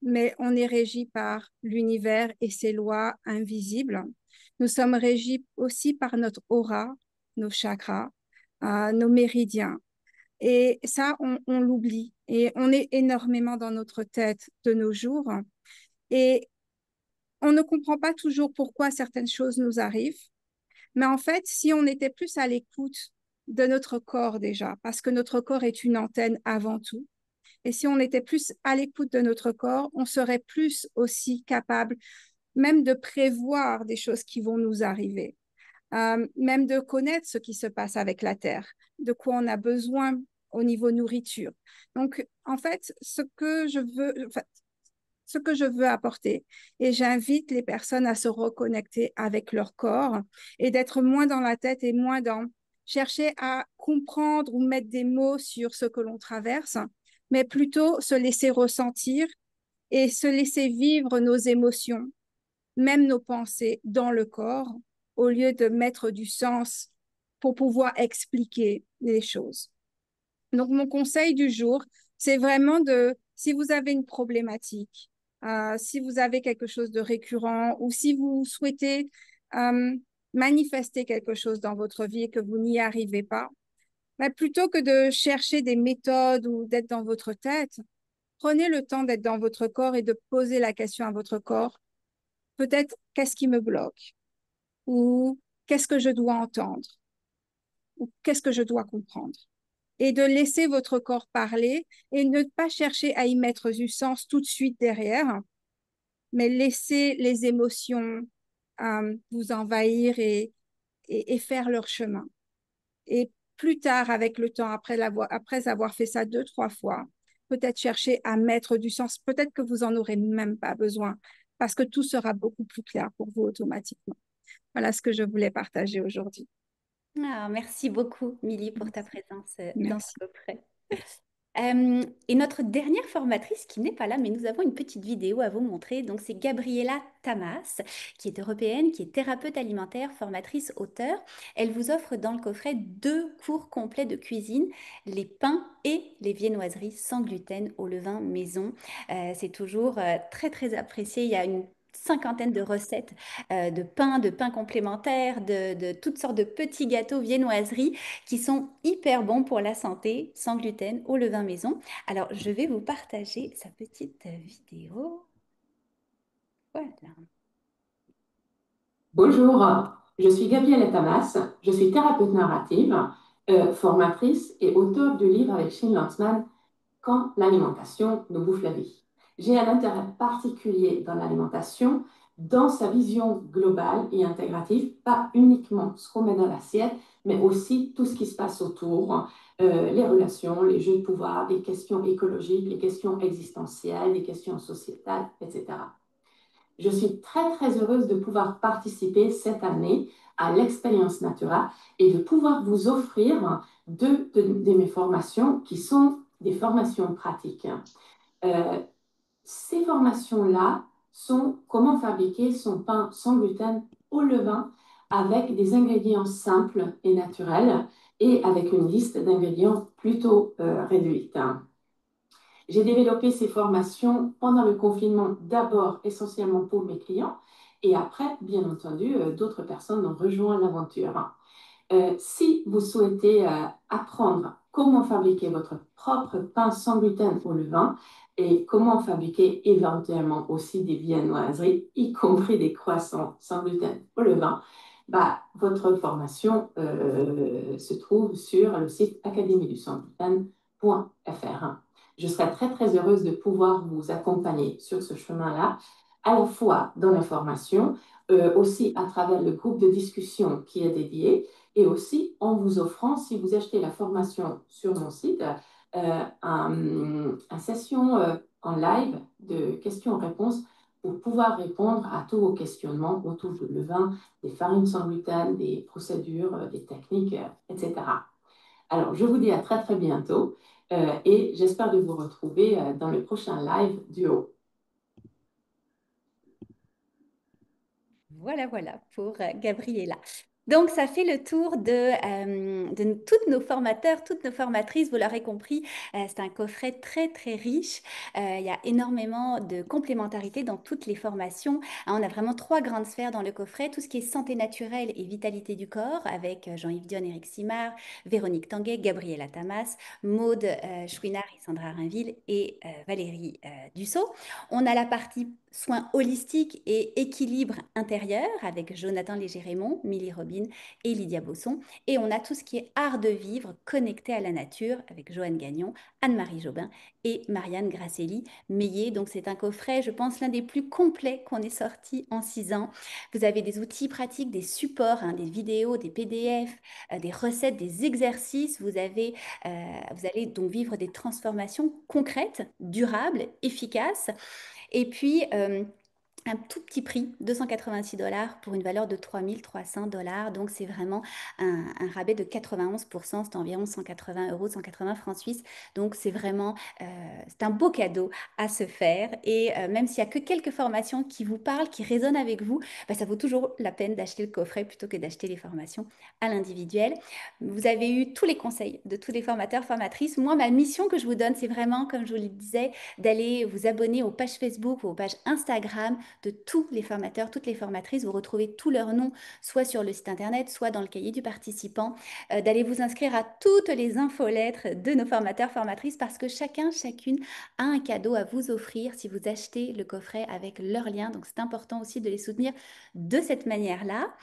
mais on est régi par l'univers et ses lois invisibles. Nous sommes régis aussi par notre aura, nos chakras, nos méridiens. Et ça, on l'oublie. Et on est énormément dans notre tête de nos jours. Et on ne comprend pas toujours pourquoi certaines choses nous arrivent. Mais en fait, si on était plus à l'écoute de notre corps déjà, parce que notre corps est une antenne avant tout, et si on était plus à l'écoute de notre corps, on serait plus aussi capable même de prévoir des choses qui vont nous arriver, même de connaître ce qui se passe avec la Terre, de quoi on a besoin au niveau nourriture. Donc, en fait, ce que je veux apporter, et j'invite les personnes à se reconnecter avec leur corps et d'être moins dans la tête et moins dans chercher à comprendre ou mettre des mots sur ce que l'on traverse, mais plutôt se laisser ressentir et se laisser vivre nos émotions, même nos pensées dans le corps, au lieu de mettre du sens pour pouvoir expliquer les choses. Donc, mon conseil du jour, c'est vraiment si vous avez une problématique, si vous avez quelque chose de récurrent ou si vous souhaitez manifester quelque chose dans votre vie et que vous n'y arrivez pas, mais plutôt que de chercher des méthodes ou d'être dans votre tête, prenez le temps d'être dans votre corps et de poser la question à votre corps. Peut-être qu'est-ce qui me bloque ou qu'est-ce que je dois entendre ou qu'est-ce que je dois comprendre et de laisser votre corps parler et ne pas chercher à y mettre du sens tout de suite derrière, mais laisser les émotions vous envahir et faire leur chemin. Et plus tard, avec le temps, après avoir fait ça 2, 3 fois, peut-être chercher à mettre du sens. Peut-être que vous en aurez même pas besoin parce que tout sera beaucoup plus clair pour vous automatiquement. Voilà ce que je voulais partager aujourd'hui. Ah, merci beaucoup, Milly, pour ta présence dans ce Merci. coffret. Et notre dernière formatrice qui n'est pas là, mais nous avons une petite vidéo à vous montrer. Donc, c'est Gabriela Tamas, qui est européenne, qui est thérapeute alimentaire, formatrice, auteure. Elle vous offre dans le coffret 2 cours complets de cuisine, les pains et les viennoiseries sans gluten au levain maison. C'est toujours très, très apprécié. Il y a une cinquantaine de recettes de pains complémentaires, de toutes sortes de petits gâteaux, viennoiseries qui sont hyper bons pour la santé, sans gluten, au levain maison. Alors, je vais vous partager sa petite vidéo. Voilà. Bonjour, je suis Gabrielle Tamas, je suis thérapeute narrative, formatrice et auteure du livre avec Shane Lantzmann, Quand l'alimentation nous bouffe la vie. J'ai un intérêt particulier dans l'alimentation, dans sa vision globale et intégrative, pas uniquement ce qu'on met dans l'assiette, mais aussi tout ce qui se passe autour, les relations, les jeux de pouvoir, les questions écologiques, les questions existentielles, les questions sociétales, etc. Je suis très, très heureuse de pouvoir participer cette année à l'expérience Natura et de pouvoir vous offrir deux de mes formations qui sont des formations pratiques. Ces formations-là sont comment fabriquer son pain sans gluten au levain avec des ingrédients simples et naturels et avec une liste d'ingrédients plutôt réduite. J'ai développé ces formations pendant le confinement, d'abord essentiellement pour mes clients, et après, bien entendu, d'autres personnes ont rejoint l'aventure. Si vous souhaitez apprendre comment fabriquer votre propre pain sans gluten au levain et comment fabriquer éventuellement aussi des viennoiseries, y compris des croissants sans gluten au levain, votre formation se trouve sur le site académiedusansgluten.fr. Je serai très, très heureuse de pouvoir vous accompagner sur ce chemin-là, à la fois dans la formation, aussi à travers le groupe de discussion qui est dédié, et aussi en vous offrant, si vous achetez la formation sur mon site, une session en live de questions-réponses pour pouvoir répondre à tous vos questionnements autour du levain, des farines sans gluten, des procédures, des techniques, etc. Alors, je vous dis à très très bientôt et j'espère de vous retrouver dans le prochain live duo. Voilà, voilà pour Gabriela. Donc, ça fait le tour de toutes nos formateurs, toutes nos formatrices. Vous l'aurez compris, c'est un coffret très, très riche. Il y a énormément de complémentarité dans toutes les formations. Hein, on a vraiment 3 grandes sphères dans le coffret. Tout ce qui est santé naturelle et vitalité du corps avec Jean-Yves Dion, Éric Simard, Véronique Tanguay, Gabriela Tamas, Maude Chouinard et Sandra Rainville et Valérie Dussault. On a la partie soins holistiques et équilibre intérieur avec Jonathan Léger-Raymond, Milly Robin et Lydia Bosson. Et on a tout ce qui est art de vivre connecté à la nature avec Joanne Gagnon, Anne-Marie Jobin et Marianne Grasselli-Meillet. Donc c'est un coffret, je pense, l'un des plus complets qu'on ait sorti en 6 ans. Vous avez des outils pratiques, des supports, hein, des vidéos, des PDF, des recettes, des exercices. Vous allez donc vivre des transformations concrètes, durables, efficaces. Et puis, un tout petit prix, 286 $ pour une valeur de 3 300 $. Donc, c'est vraiment un rabais de 91%, c'est environ 180 euros, 180 francs suisses. Donc, c'est vraiment, c'est un beau cadeau à se faire. Et même s'il n'y a que quelques formations qui vous parlent, qui résonnent avec vous, ça vaut toujours la peine d'acheter le coffret plutôt que d'acheter les formations à l'individuel. Vous avez eu tous les conseils de tous les formateurs, formatrices. Moi, ma mission que je vous donne, c'est vraiment, comme je vous le disais, d'aller vous abonner aux pages Facebook ou aux pages Instagram de tous les formateurs, toutes les formatrices. Vous retrouvez tous leurs noms, soit sur le site internet, soit dans le cahier du participant. D'aller vous inscrire à toutes les infolettres de nos formateurs, formatrices, parce que chacun, chacune a un cadeau à vous offrir si vous achetez le coffret avec leur lien. Donc, c'est important aussi de les soutenir de cette manière-là.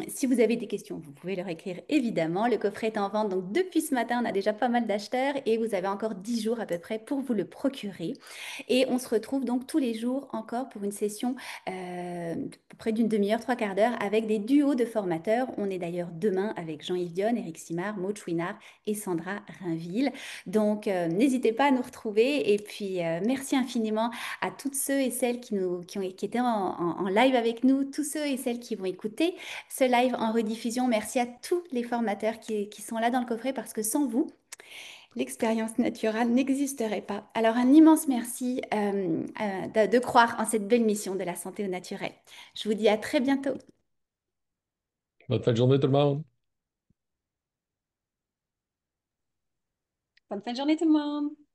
Si vous avez des questions, vous pouvez leur écrire évidemment. Le coffret est en vente, donc depuis ce matin, on a déjà pas mal d'acheteurs et vous avez encore 10 jours à peu près pour vous le procurer. Et on se retrouve donc tous les jours encore pour pour une session près d'une demi-heure, trois quarts d'heure avec des duos de formateurs. On est d'ailleurs demain avec Jean-Yves Dionne, Éric Simard, Maud Chouinard et Sandra Rainville. Donc, n'hésitez pas à nous retrouver. Et puis, merci infiniment à toutes ceux et celles qui étaient en live avec nous, tous ceux et celles qui vont écouter ce live en rediffusion. Merci à tous les formateurs qui sont là dans le coffret parce que sans vous, l'expérience naturelle n'existerait pas. Alors, un immense merci de croire en cette belle mission de la santé au naturel. Je vous dis à très bientôt. Bonne fin de journée, tout le monde. Bonne fin de journée tout le monde!